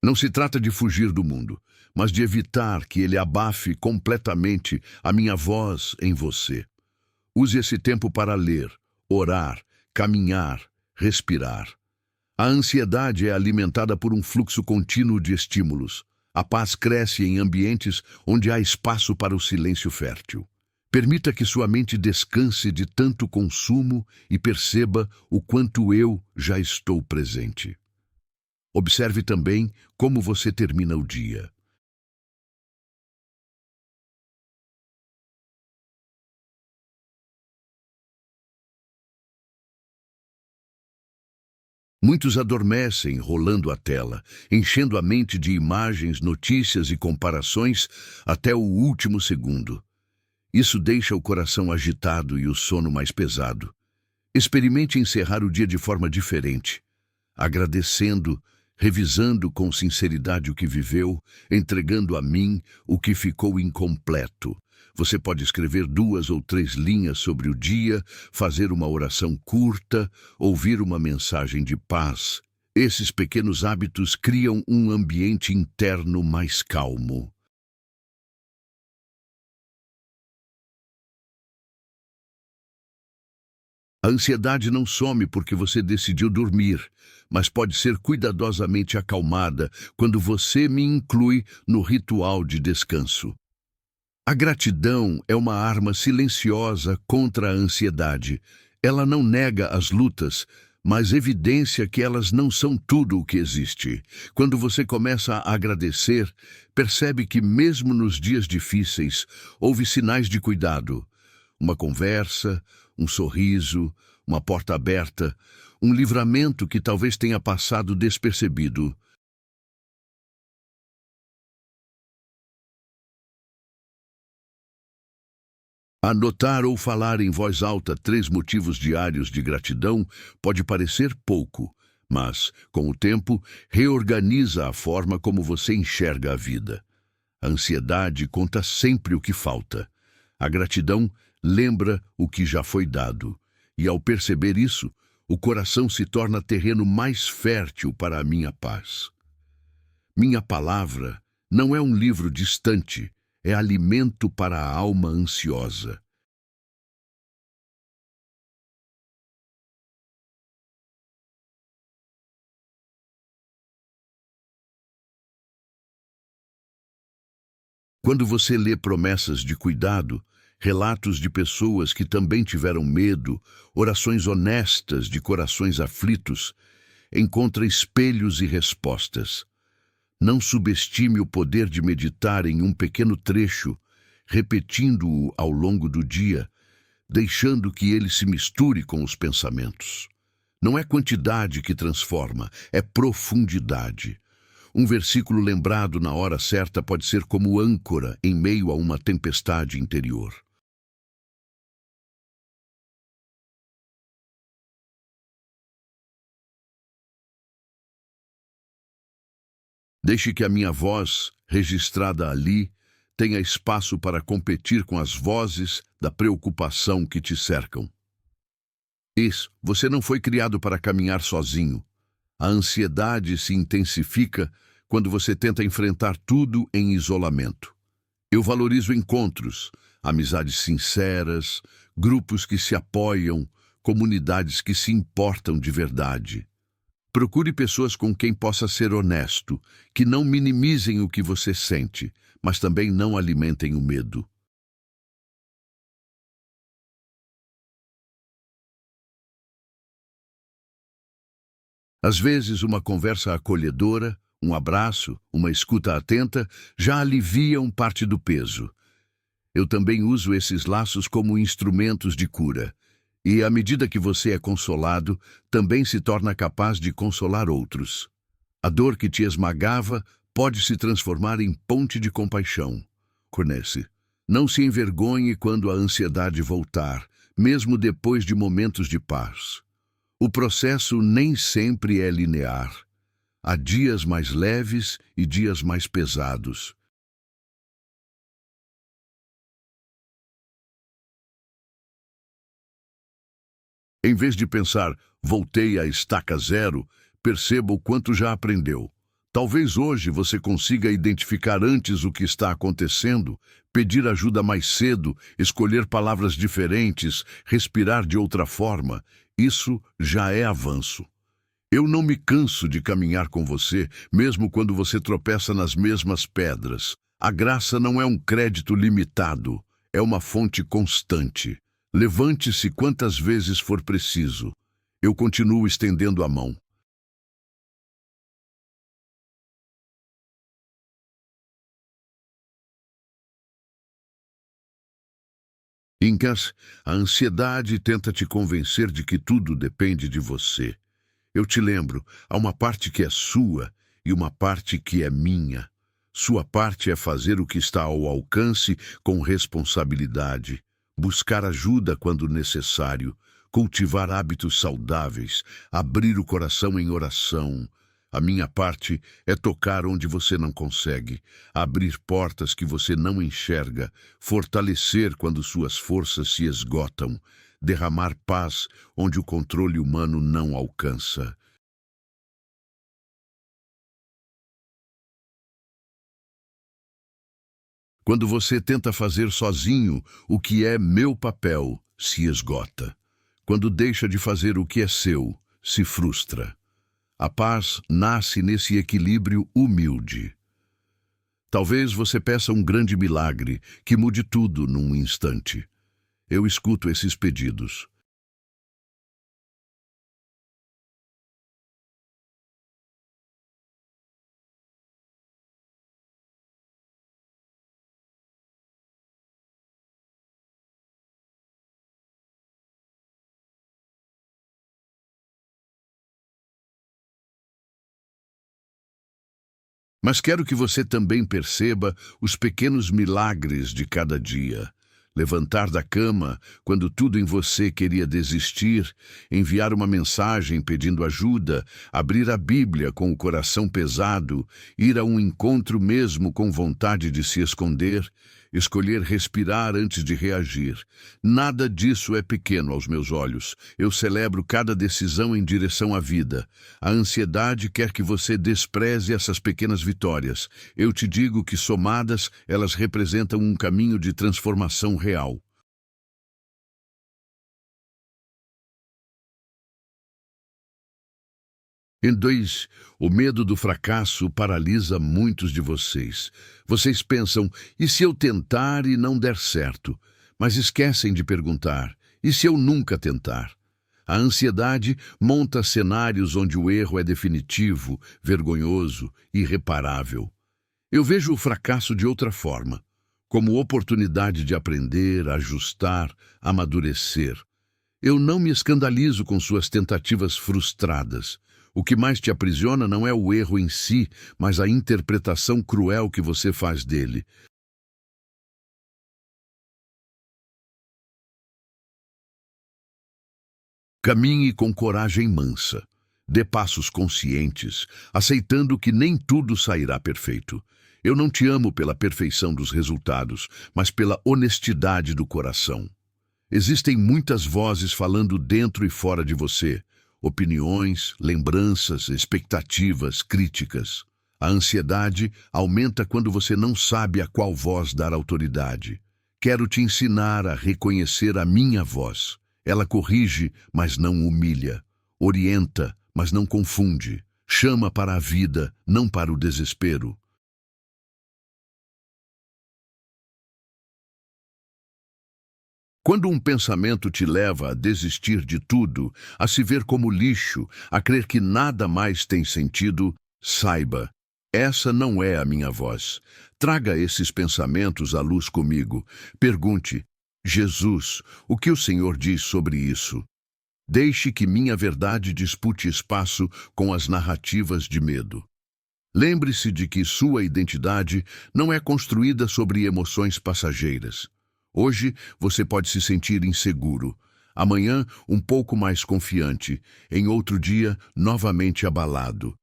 Não se trata de fugir do mundo, mas de evitar que ele abafe completamente a minha voz em você. Use esse tempo para ler, orar, caminhar, respirar. A ansiedade é alimentada por um fluxo contínuo de estímulos. A paz cresce em ambientes onde há espaço para o silêncio fértil. Permita que sua mente descanse de tanto consumo e perceba o quanto eu já estou presente. Observe também como você termina o dia. Muitos adormecem rolando a tela, enchendo a mente de imagens, notícias e comparações até o último segundo. Isso deixa o coração agitado e o sono mais pesado. Experimente encerrar o dia de forma diferente, agradecendo, revisando com sinceridade o que viveu, entregando a mim o que ficou incompleto. Você pode escrever 2 ou 3 linhas sobre o dia, fazer uma oração curta, ouvir uma mensagem de paz. Esses pequenos hábitos criam um ambiente interno mais calmo. A ansiedade não some porque você decidiu dormir, mas pode ser cuidadosamente acalmada quando você me inclui no ritual de descanso. A gratidão é uma arma silenciosa contra a ansiedade. Ela não nega as lutas, mas evidencia que elas não são tudo o que existe. Quando você começa a agradecer, percebe que mesmo nos dias difíceis, houve sinais de cuidado. Uma conversa, um sorriso, uma porta aberta, um livramento que talvez tenha passado despercebido. Anotar ou falar em voz alta 3 motivos diários de gratidão pode parecer pouco, mas, com o tempo, reorganiza a forma como você enxerga a vida. A ansiedade conta sempre o que falta. A gratidão lembra o que já foi dado. E ao perceber isso, o coração se torna terreno mais fértil para a minha paz. Minha palavra não é um livro distante, é alimento para a alma ansiosa. Quando você lê promessas de cuidado, relatos de pessoas que também tiveram medo, orações honestas de corações aflitos, encontra espelhos e respostas. Não subestime o poder de meditar em um pequeno trecho, repetindo-o ao longo do dia, deixando que ele se misture com os pensamentos. Não é quantidade que transforma, é profundidade. Um versículo lembrado na hora certa pode ser como âncora em meio a uma tempestade interior. Deixe que a minha voz, registrada ali, tenha espaço para competir com as vozes da preocupação que te cercam. Isso, você não foi criado para caminhar sozinho. A ansiedade se intensifica quando você tenta enfrentar tudo em isolamento. Eu valorizo encontros, amizades sinceras, grupos que se apoiam, comunidades que se importam de verdade. Procure pessoas com quem possa ser honesto, que não minimizem o que você sente, mas também não alimentem o medo. Às vezes, uma conversa acolhedora, um abraço, uma escuta atenta, já aliviam parte do peso. Eu também uso esses laços como instrumentos de cura. E, à medida que você é consolado, também se torna capaz de consolar outros. A dor que te esmagava pode se transformar em ponte de compaixão. Conhece? Não se envergonhe quando a ansiedade voltar, mesmo depois de momentos de paz. O processo nem sempre é linear. Há dias mais leves e dias mais pesados. Em vez de pensar, voltei à estaca zero, perceba o quanto já aprendeu. Talvez hoje você consiga identificar antes o que está acontecendo, pedir ajuda mais cedo, escolher palavras diferentes, respirar de outra forma. Isso já é avanço. Eu não me canso de caminhar com você, mesmo quando você tropeça nas mesmas pedras. A graça não é um crédito limitado, é uma fonte constante. Levante-se quantas vezes for preciso. Eu continuo estendendo a mão. Incas, a ansiedade tenta te convencer de que tudo depende de você. Eu te lembro, há uma parte que é sua e uma parte que é minha. Sua parte é fazer o que está ao alcance com responsabilidade, buscar ajuda quando necessário, cultivar hábitos saudáveis, abrir o coração em oração. A minha parte é tocar onde você não consegue, abrir portas que você não enxerga, fortalecer quando suas forças se esgotam, derramar paz onde o controle humano não alcança. Quando você tenta fazer sozinho o que é meu papel, se esgota. Quando deixa de fazer o que é seu, se frustra. A paz nasce nesse equilíbrio humilde. Talvez você peça um grande milagre que mude tudo num instante. Eu escuto esses pedidos. Mas quero que você também perceba os pequenos milagres de cada dia. Levantar da cama quando tudo em você queria desistir, enviar uma mensagem pedindo ajuda, abrir a Bíblia com o coração pesado, ir a um encontro mesmo com vontade de se esconder, escolher respirar antes de reagir. Nada disso é pequeno aos meus olhos. Eu celebro cada decisão em direção à vida. A ansiedade quer que você despreze essas pequenas vitórias. Eu te digo que, somadas, elas representam um caminho de transformação real. Em dois, o medo do fracasso paralisa muitos de vocês. Vocês pensam, e se eu tentar e não der certo? Mas esquecem de perguntar, e se eu nunca tentar? A ansiedade monta cenários onde o erro é definitivo, vergonhoso, irreparável. Eu vejo o fracasso de outra forma, como oportunidade de aprender, ajustar, amadurecer. Eu não me escandalizo com suas tentativas frustradas. O que mais te aprisiona não é o erro em si, mas a interpretação cruel que você faz dele. Caminhe com coragem mansa. Dê passos conscientes, aceitando que nem tudo sairá perfeito. Eu não te amo pela perfeição dos resultados, mas pela honestidade do coração. Existem muitas vozes falando dentro e fora de você. Opiniões, lembranças, expectativas, críticas. A ansiedade aumenta quando você não sabe a qual voz dar autoridade. Quero te ensinar a reconhecer a minha voz. Ela corrige, mas não humilha. Orienta, mas não confunde. Chama para a vida, não para o desespero. Quando um pensamento te leva a desistir de tudo, a se ver como lixo, a crer que nada mais tem sentido, saiba, essa não é a minha voz. Traga esses pensamentos à luz comigo. Pergunte, Jesus, o que o Senhor diz sobre isso? Deixe que minha verdade dispute espaço com as narrativas de medo. Lembre-se de que sua identidade não é construída sobre emoções passageiras. Hoje você pode se sentir inseguro, amanhã um pouco mais confiante, em outro dia novamente abalado.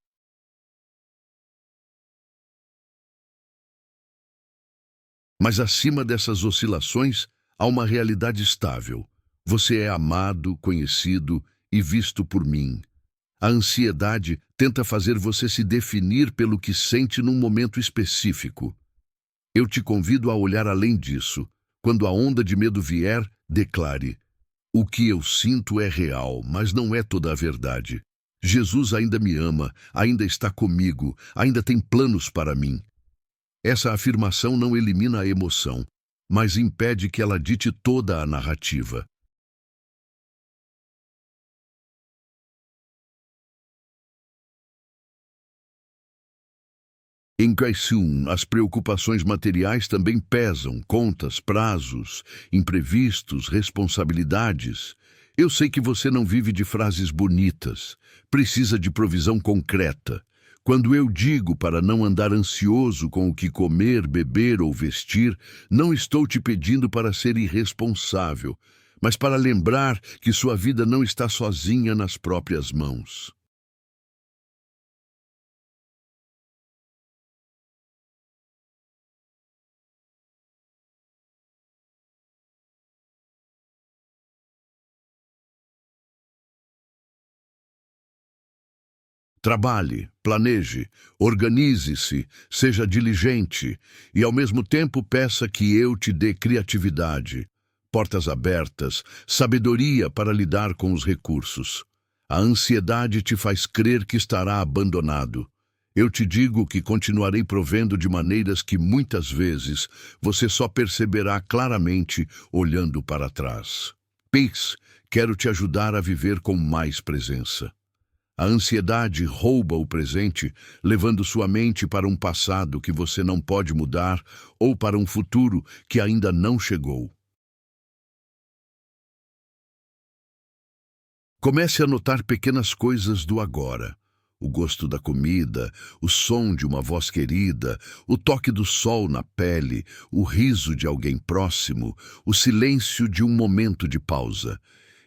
Mas acima dessas oscilações há uma realidade estável. Você é amado, conhecido e visto por mim. A ansiedade tenta fazer você se definir pelo que sente num momento específico. Eu te convido a olhar além disso. Quando a onda de medo vier, declare: o que eu sinto é real, mas não é toda a verdade. Jesus ainda me ama, ainda está comigo, ainda tem planos para mim. Essa afirmação não elimina a emoção, mas impede que ela dite toda a narrativa. Em Kaisum, as preocupações materiais também pesam, contas, prazos, imprevistos, responsabilidades. Eu sei que você não vive de frases bonitas, precisa de provisão concreta. Quando eu digo para não andar ansioso com o que comer, beber ou vestir, não estou te pedindo para ser irresponsável, mas para lembrar que sua vida não está sozinha nas próprias mãos. Trabalhe, planeje, organize-se, seja diligente e, ao mesmo tempo, peça que eu te dê criatividade, portas abertas, sabedoria para lidar com os recursos. A ansiedade te faz crer que estará abandonado. Eu te digo que continuarei provendo de maneiras que muitas vezes você só perceberá claramente olhando para trás. Peace, quero te ajudar a viver com mais presença. A ansiedade rouba o presente, levando sua mente para um passado que você não pode mudar ou para um futuro que ainda não chegou. Comece a notar pequenas coisas do agora. O gosto da comida, o som de uma voz querida, o toque do sol na pele, o riso de alguém próximo, o silêncio de um momento de pausa.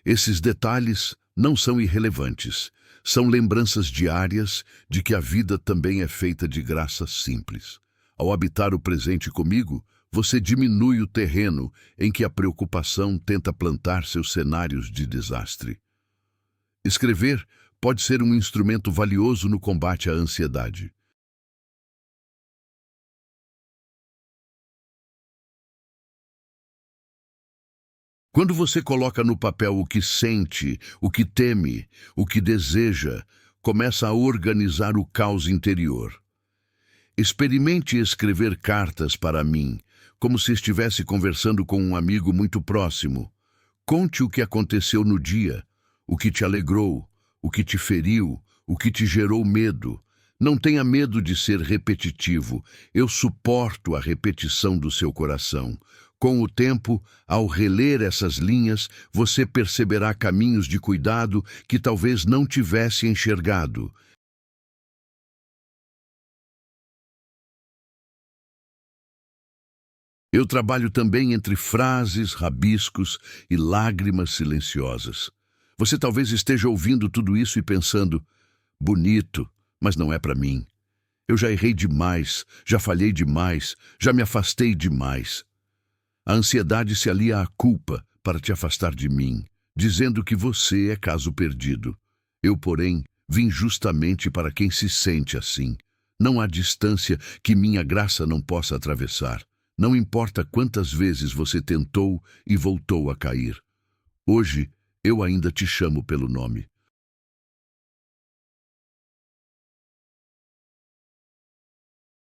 Esses detalhes não são irrelevantes. São lembranças diárias de que a vida também é feita de graças simples. Ao habitar o presente comigo, você diminui o terreno em que a preocupação tenta plantar seus cenários de desastre. Escrever pode ser um instrumento valioso no combate à ansiedade. Quando você coloca no papel o que sente, o que teme, o que deseja, começa a organizar o caos interior. Experimente escrever cartas para mim, como se estivesse conversando com um amigo muito próximo. Conte o que aconteceu no dia, o que te alegrou, o que te feriu, o que te gerou medo. Não tenha medo de ser repetitivo. Eu suporto a repetição do seu coração. Com o tempo, ao reler essas linhas, você perceberá caminhos de cuidado que talvez não tivesse enxergado. Eu trabalho também entre frases, rabiscos e lágrimas silenciosas. Você talvez esteja ouvindo tudo isso e pensando: bonito, mas não é para mim. Eu já errei demais, já falhei demais, já me afastei demais. A ansiedade se alia à culpa para te afastar de mim, dizendo que você é caso perdido. Eu, porém, vim justamente para quem se sente assim. Não há distância que minha graça não possa atravessar. Não importa quantas vezes você tentou e voltou a cair. Hoje, eu ainda te chamo pelo nome.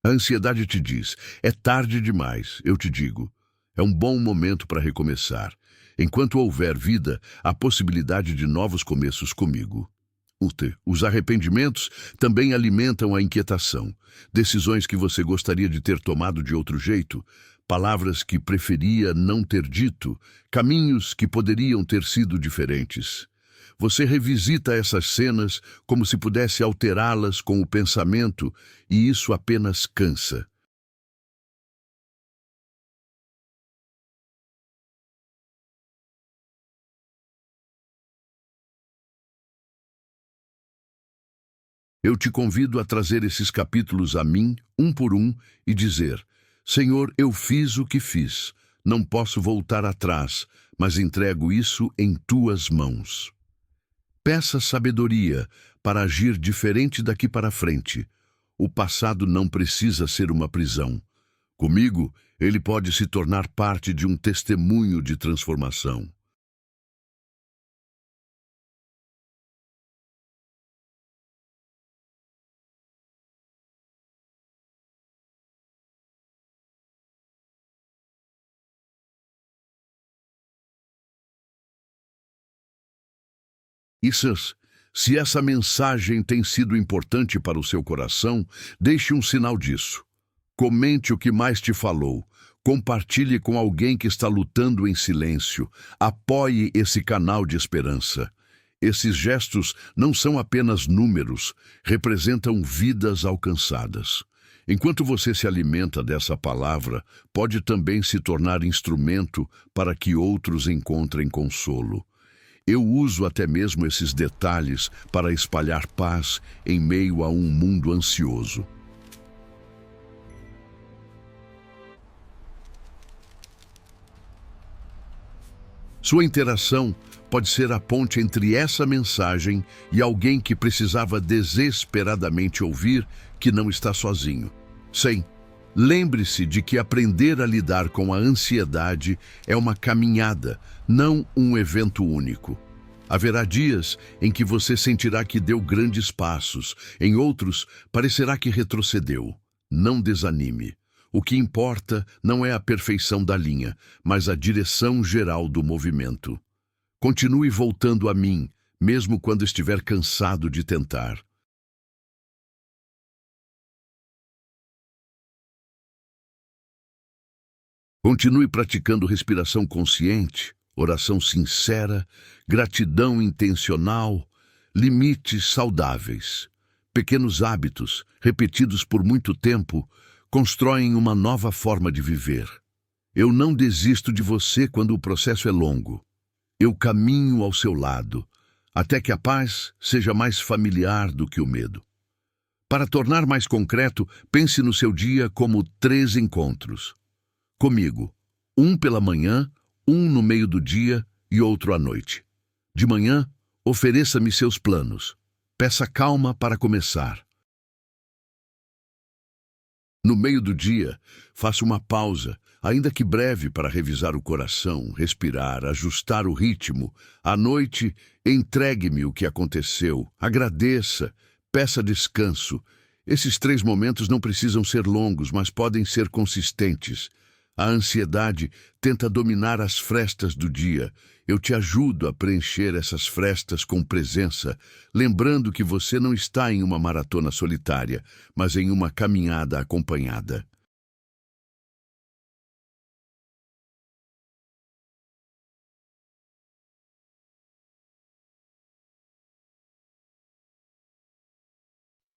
A ansiedade te diz: é tarde demais, eu te digo. É um bom momento para recomeçar. Enquanto houver vida, há possibilidade de novos começos comigo. Os arrependimentos também alimentam a inquietação. Decisões que você gostaria de ter tomado de outro jeito, palavras que preferia não ter dito, caminhos que poderiam ter sido diferentes. Você revisita essas cenas como se pudesse alterá-las com o pensamento, e isso apenas cansa. Eu te convido a trazer esses capítulos a mim, um por um, e dizer: Senhor, eu fiz o que fiz. Não posso voltar atrás, mas entrego isso em tuas mãos. Peça sabedoria para agir diferente daqui para frente. O passado não precisa ser uma prisão. Comigo, ele pode se tornar parte de um testemunho de transformação. Issas, se essa mensagem tem sido importante para o seu coração, deixe um sinal disso. Comente o que mais te falou. Compartilhe com alguém que está lutando em silêncio. Apoie esse canal de esperança. Esses gestos não são apenas números, representam vidas alcançadas. Enquanto você se alimenta dessa palavra, pode também se tornar instrumento para que outros encontrem consolo. Eu uso até mesmo esses detalhes para espalhar paz em meio a um mundo ansioso. Sua interação pode ser a ponte entre essa mensagem e alguém que precisava desesperadamente ouvir que não está sozinho. Sim, lembre-se de que aprender a lidar com a ansiedade é uma caminhada, não um evento único. Haverá dias em que você sentirá que deu grandes passos, em outros parecerá que retrocedeu. Não desanime. O que importa não é a perfeição da linha, mas a direção geral do movimento. Continue voltando a mim, mesmo quando estiver cansado de tentar. Continue praticando respiração consciente, oração sincera, gratidão intencional, limites saudáveis. Pequenos hábitos, repetidos por muito tempo, constroem uma nova forma de viver. Eu não desisto de você quando o processo é longo. Eu caminho ao seu lado, até que a paz seja mais familiar do que o medo. Para tornar mais concreto, pense no seu dia como 3 encontros. Comigo, um pela manhã, um no meio do dia e outro à noite. De manhã, ofereça-me seus planos. Peça calma para começar. No meio do dia, faça uma pausa, ainda que breve, para revisar o coração, respirar, ajustar o ritmo. À noite, entregue-me o que aconteceu, agradeça, peça descanso. Esses 3 momentos não precisam ser longos, mas podem ser consistentes. A ansiedade tenta dominar as frestas do dia. Eu te ajudo a preencher essas frestas com presença, lembrando que você não está em uma maratona solitária, mas em uma caminhada acompanhada.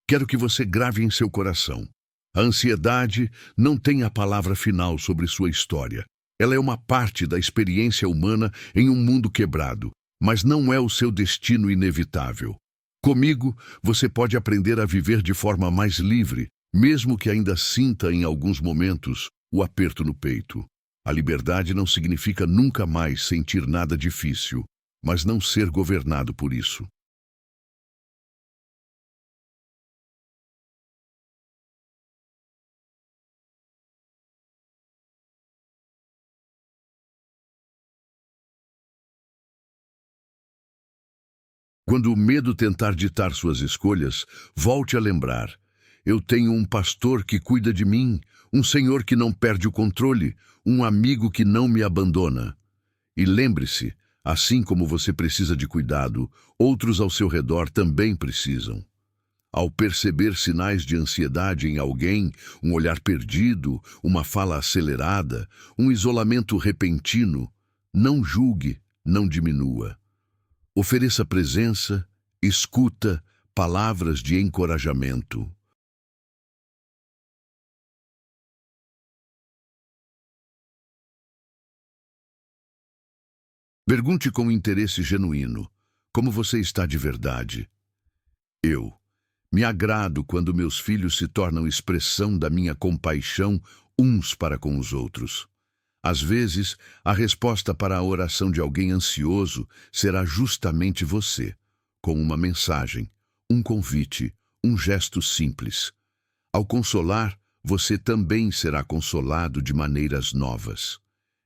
Quero que você grave em seu coração. A ansiedade não tem a palavra final sobre sua história. Ela é uma parte da experiência humana em um mundo quebrado, mas não é o seu destino inevitável. Comigo, você pode aprender a viver de forma mais livre, mesmo que ainda sinta em alguns momentos o aperto no peito. A liberdade não significa nunca mais sentir nada difícil, mas não ser governado por isso. Quando o medo tentar ditar suas escolhas, volte a lembrar: eu tenho um pastor que cuida de mim, um Senhor que não perde o controle, um amigo que não me abandona. E lembre-se, assim como você precisa de cuidado, outros ao seu redor também precisam. Ao perceber sinais de ansiedade em alguém, um olhar perdido, uma fala acelerada, um isolamento repentino, não julgue, não diminua. Ofereça presença, escuta, palavras de encorajamento. Pergunte com interesse genuíno: como você está de verdade? Eu me agrado quando meus filhos se tornam expressão da minha compaixão uns para com os outros. Às vezes, a resposta para a oração de alguém ansioso será justamente você, com uma mensagem, um convite, um gesto simples. Ao consolar, você também será consolado de maneiras novas.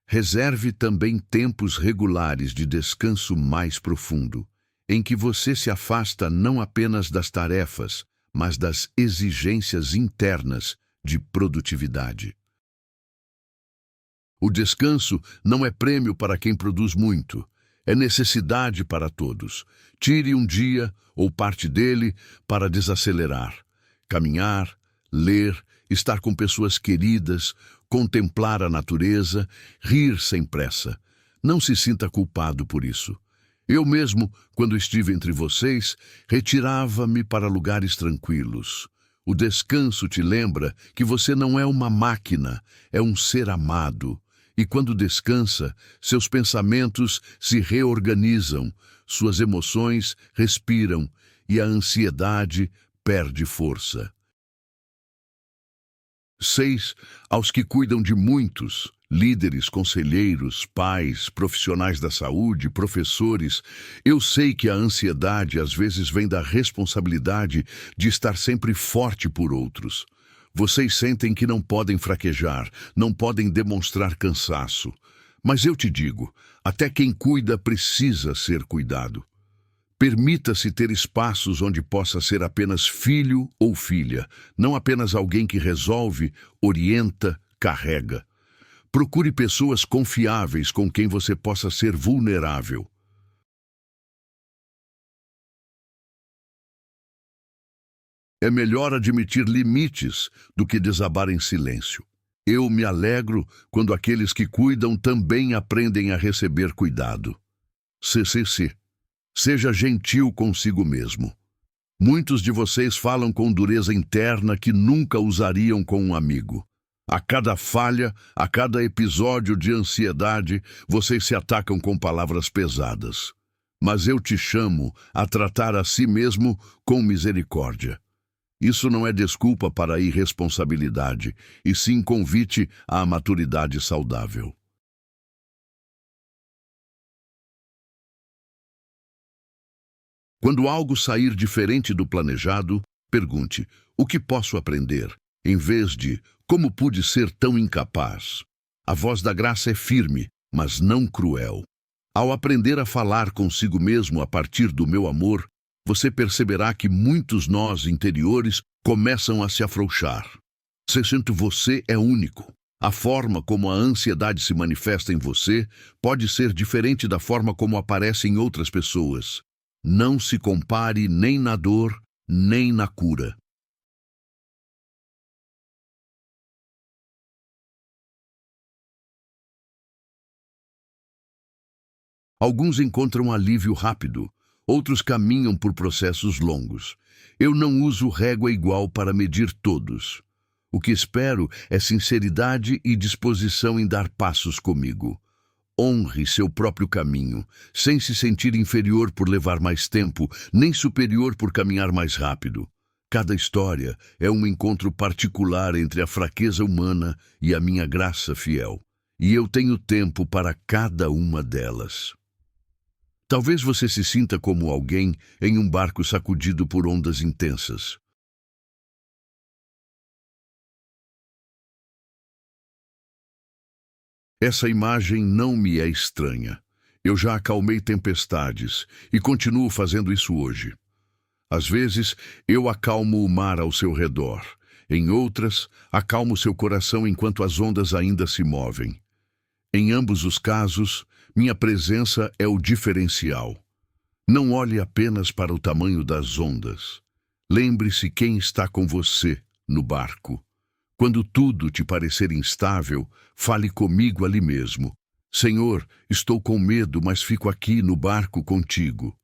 Reserve também tempos regulares de descanso mais profundo, em que você se afasta não apenas das tarefas, mas das exigências internas de produtividade. O descanso não é prêmio para quem produz muito, é necessidade para todos. Tire um dia ou parte dele para desacelerar, caminhar, ler, estar com pessoas queridas, contemplar a natureza, rir sem pressa. Não se sinta culpado por isso. Eu mesmo, quando estive entre vocês, retirava-me para lugares tranquilos. O descanso te lembra que você não é uma máquina, é um ser amado. E quando descansa, seus pensamentos se reorganizam, suas emoções respiram e a ansiedade perde força. 6. Aos que cuidam de muitos, líderes, conselheiros, pais, profissionais da saúde, professores, eu sei que a ansiedade às vezes vem da responsabilidade de estar sempre forte por outros. Vocês sentem que não podem fraquejar, não podem demonstrar cansaço. Mas eu te digo, até quem cuida precisa ser cuidado. Permita-se ter espaços onde possa ser apenas filho ou filha, não apenas alguém que resolve, orienta, carrega. Procure pessoas confiáveis com quem você possa ser vulnerável. É melhor admitir limites do que desabar em silêncio. Eu me alegro quando aqueles que cuidam também aprendem a receber cuidado. CCC. Seja gentil consigo mesmo. Muitos de vocês falam com dureza interna que nunca usariam com um amigo. A cada falha, a cada episódio de ansiedade, vocês se atacam com palavras pesadas. Mas eu te chamo a tratar a si mesmo com misericórdia. Isso não é desculpa para a irresponsabilidade, e sim convite à maturidade saudável. Quando algo sair diferente do planejado, pergunte: o que posso aprender? Em vez de: como pude ser tão incapaz? A voz da graça é firme, mas não cruel. Ao aprender a falar consigo mesmo a partir do meu amor, você perceberá que muitos nós interiores começam a se afrouxar. Sendo você é único. A forma como a ansiedade se manifesta em você pode ser diferente da forma como aparece em outras pessoas. Não se compare nem na dor, nem na cura. Alguns encontram alívio rápido, outros caminham por processos longos. Eu não uso régua igual para medir todos. O que espero é sinceridade e disposição em dar passos comigo. Honre seu próprio caminho, sem se sentir inferior por levar mais tempo, nem superior por caminhar mais rápido. Cada história é um encontro particular entre a fraqueza humana e a minha graça fiel. E eu tenho tempo para cada uma delas. Talvez você se sinta como alguém em um barco sacudido por ondas intensas. Essa imagem não me é estranha. Eu já acalmei tempestades e continuo fazendo isso hoje. Às vezes, eu acalmo o mar ao seu redor. Em outras, acalmo seu coração enquanto as ondas ainda se movem. Em ambos os casos, minha presença é o diferencial. Não olhe apenas para o tamanho das ondas. Lembre-se quem está com você no barco. Quando tudo te parecer instável, fale comigo ali mesmo. Senhor, estou com medo, mas fico aqui no barco contigo.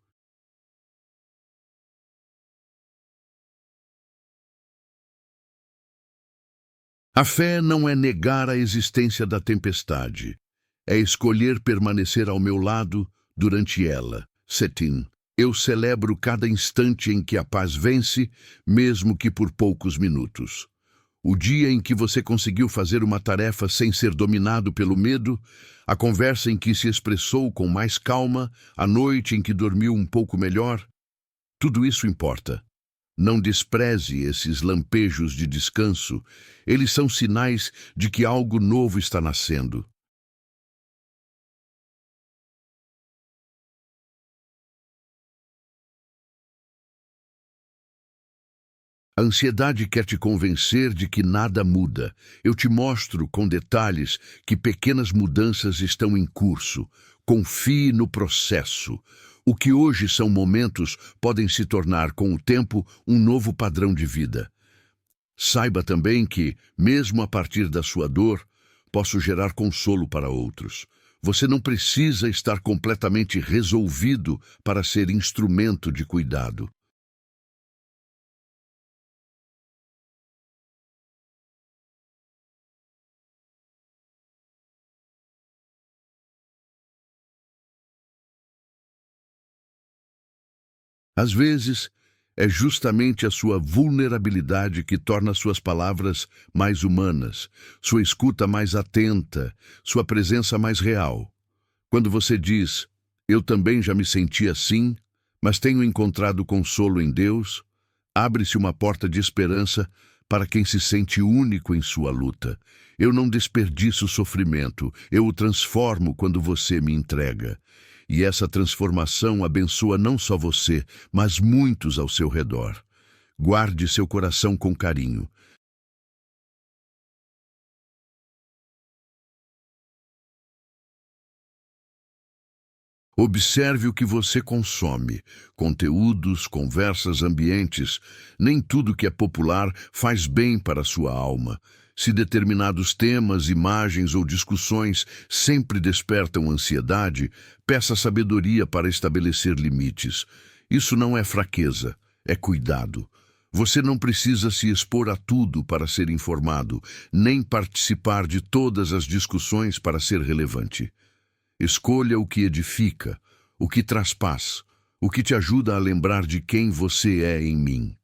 A fé não é negar a existência da tempestade. É escolher permanecer ao meu lado durante ela. Setim. Eu celebro cada instante em que a paz vence, mesmo que por poucos minutos. O dia em que você conseguiu fazer uma tarefa sem ser dominado pelo medo, a conversa em que se expressou com mais calma, a noite em que dormiu um pouco melhor, tudo isso importa. Não despreze esses lampejos de descanso. Eles são sinais de que algo novo está nascendo. A ansiedade quer te convencer de que nada muda. Eu te mostro com detalhes que pequenas mudanças estão em curso. Confie no processo. O que hoje são momentos podem se tornar, com o tempo, um novo padrão de vida. Saiba também que, mesmo a partir da sua dor, posso gerar consolo para outros. Você não precisa estar completamente resolvido para ser instrumento de cuidado. Às vezes, é justamente a sua vulnerabilidade que torna suas palavras mais humanas, sua escuta mais atenta, sua presença mais real. Quando você diz, eu também já me senti assim, mas tenho encontrado consolo em Deus, abre-se uma porta de esperança para quem se sente único em sua luta. Eu não desperdiço sofrimento, eu o transformo quando você me entrega. E essa transformação abençoa não só você, mas muitos ao seu redor. Guarde seu coração com carinho. Observe o que você consome. Conteúdos, conversas, ambientes. Nem tudo que é popular faz bem para a sua alma. Se determinados temas, imagens ou discussões sempre despertam ansiedade, peça sabedoria para estabelecer limites. Isso não é fraqueza, é cuidado. Você não precisa se expor a tudo para ser informado, nem participar de todas as discussões para ser relevante. Escolha o que edifica, o que traz paz, o que te ajuda a lembrar de quem você é em mim.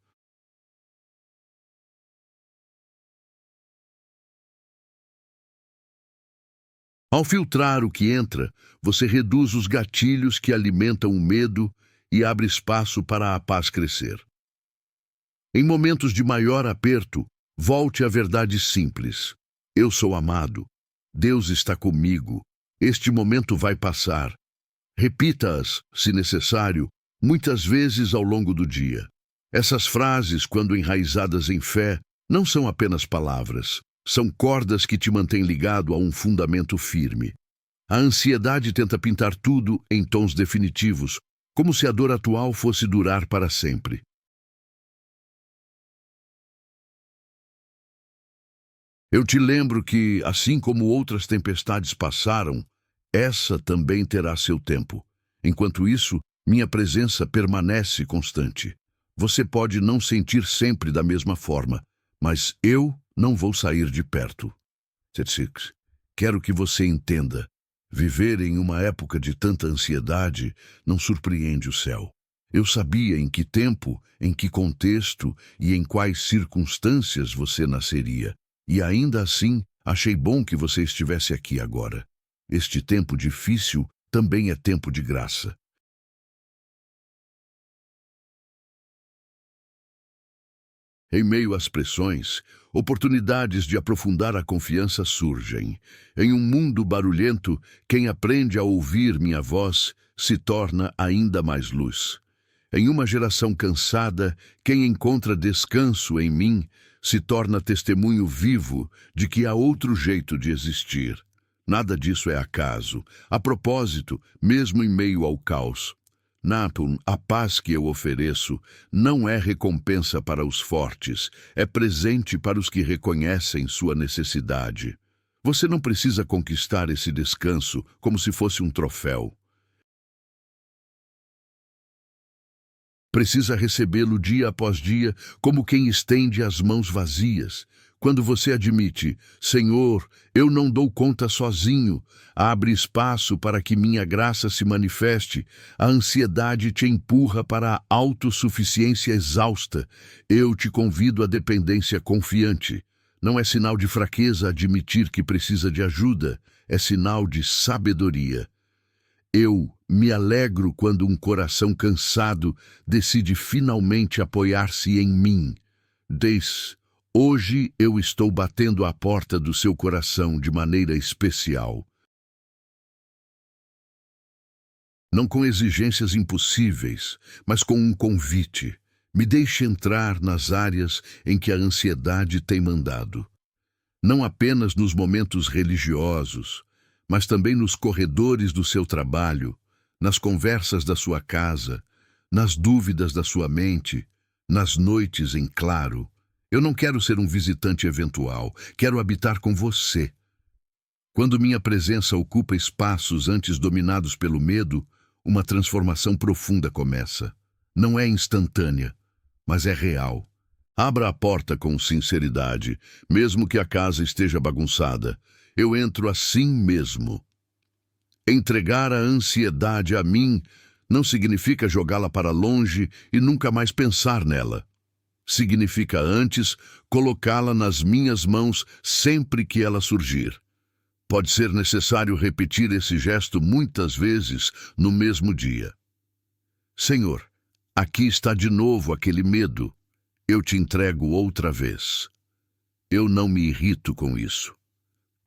Ao filtrar o que entra, você reduz os gatilhos que alimentam o medo e abre espaço para a paz crescer. Em momentos de maior aperto, volte à verdade simples. Eu sou amado. Deus está comigo. Este momento vai passar. Repita-as, se necessário, muitas vezes ao longo do dia. Essas frases, quando enraizadas em fé, não são apenas palavras. São cordas que te mantêm ligado a um fundamento firme. A ansiedade tenta pintar tudo em tons definitivos, como se a dor atual fosse durar para sempre. Eu te lembro que, assim como outras tempestades passaram, essa também terá seu tempo. Enquanto isso, minha presença permanece constante. Você pode não sentir sempre da mesma forma, mas eu não vou sair de perto. 36. Quero que você entenda. Viver em uma época de tanta ansiedade não surpreende o céu. Eu sabia em que tempo, em que contexto e em quais circunstâncias você nasceria. E ainda assim, achei bom que você estivesse aqui agora. Este tempo difícil também é tempo de graça. Em meio às pressões, oportunidades de aprofundar a confiança surgem. Em um mundo barulhento, quem aprende a ouvir minha voz se torna ainda mais luz. Em uma geração cansada, quem encontra descanso em mim se torna testemunho vivo de que há outro jeito de existir. Nada disso é acaso. A propósito, mesmo em meio ao caos, Nathan, a paz que eu ofereço não é recompensa para os fortes, é presente para os que reconhecem sua necessidade. Você não precisa conquistar esse descanso como se fosse um troféu. Precisa recebê-lo dia após dia, como quem estende as mãos vazias. Quando você admite, Senhor, eu não dou conta sozinho, abre espaço para que minha graça se manifeste, a ansiedade te empurra para a autossuficiência exausta. Eu te convido à dependência confiante. Não é sinal de fraqueza admitir que precisa de ajuda, é sinal de sabedoria. Eu me alegro quando um coração cansado decide finalmente apoiar-se em mim. Hoje eu estou batendo à porta do seu coração de maneira especial. Não com exigências impossíveis, mas com um convite. Me deixe entrar nas áreas em que a ansiedade tem mandado. Não apenas nos momentos religiosos, mas também nos corredores do seu trabalho, nas conversas da sua casa, nas dúvidas da sua mente, nas noites em claro. Eu não quero ser um visitante eventual, quero habitar com você. Quando minha presença ocupa espaços antes dominados pelo medo, uma transformação profunda começa. Não é instantânea, mas é real. Abra a porta com sinceridade, mesmo que a casa esteja bagunçada. Eu entro assim mesmo. Entregar a ansiedade a mim não significa jogá-la para longe e nunca mais pensar nela. Significa antes colocá-la nas minhas mãos sempre que ela surgir. Pode ser necessário repetir esse gesto muitas vezes no mesmo dia. Senhor, aqui está de novo aquele medo. Eu te entrego outra vez. Eu não me irrito com isso.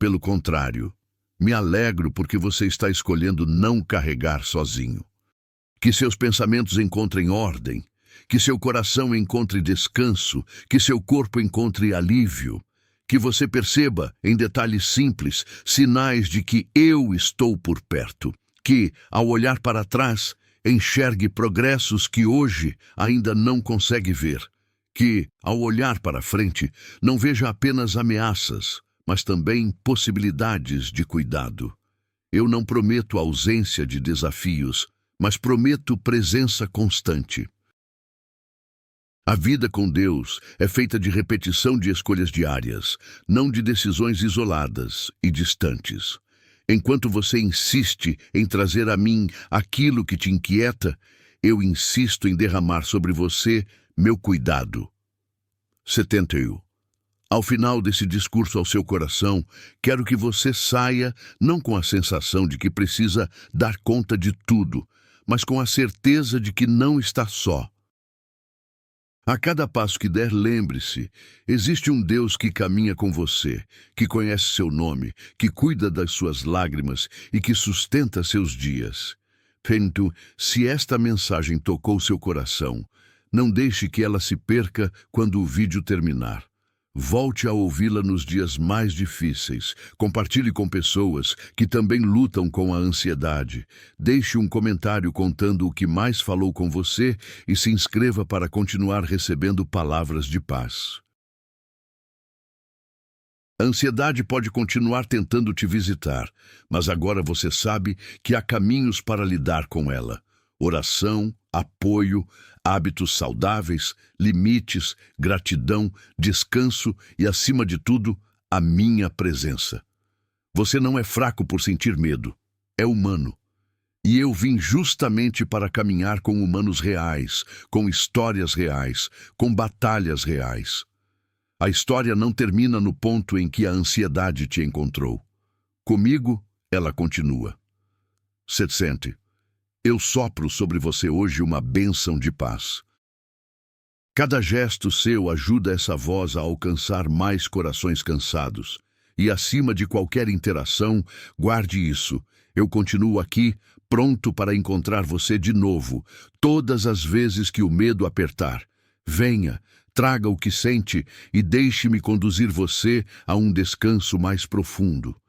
Pelo contrário, me alegro porque você está escolhendo não carregar sozinho. Que seus pensamentos encontrem ordem, que seu coração encontre descanso, que seu corpo encontre alívio, que você perceba, em detalhes simples, sinais de que eu estou por perto, que, ao olhar para trás, enxergue progressos que hoje ainda não consegue ver, que, ao olhar para frente, não veja apenas ameaças, mas também possibilidades de cuidado. Eu não prometo ausência de desafios, mas prometo presença constante. A vida com Deus é feita de repetição de escolhas diárias, não de decisões isoladas e distantes. Enquanto você insiste em trazer a mim aquilo que te inquieta, eu insisto em derramar sobre você meu cuidado. 71. Ao final desse discurso ao seu coração, quero que você saia não com a sensação de que precisa dar conta de tudo, mas com a certeza de que não está só. A cada passo que der, lembre-se, existe um Deus que caminha com você, que conhece seu nome, que cuida das suas lágrimas e que sustenta seus dias. Portanto, se esta mensagem tocou seu coração, não deixe que ela se perca quando o vídeo terminar. Volte a ouvi-la nos dias mais difíceis. Compartilhe com pessoas que também lutam com a ansiedade. Deixe um comentário contando o que mais falou com você e se inscreva para continuar recebendo palavras de paz. A ansiedade pode continuar tentando te visitar, mas agora você sabe que há caminhos para lidar com ela. Oração, apoio, hábitos saudáveis, limites, gratidão, descanso e, acima de tudo, a minha presença. Você não é fraco por sentir medo, é humano. E eu vim justamente para caminhar com humanos reais, com histórias reais, com batalhas reais. A história não termina no ponto em que a ansiedade te encontrou. Comigo, ela continua. 70. Eu sopro sobre você hoje uma bênção de paz. Cada gesto seu ajuda essa voz a alcançar mais corações cansados. E acima de qualquer interação, guarde isso. Eu continuo aqui, pronto para encontrar você de novo, todas as vezes que o medo apertar. Venha, traga o que sente e deixe-me conduzir você a um descanso mais profundo.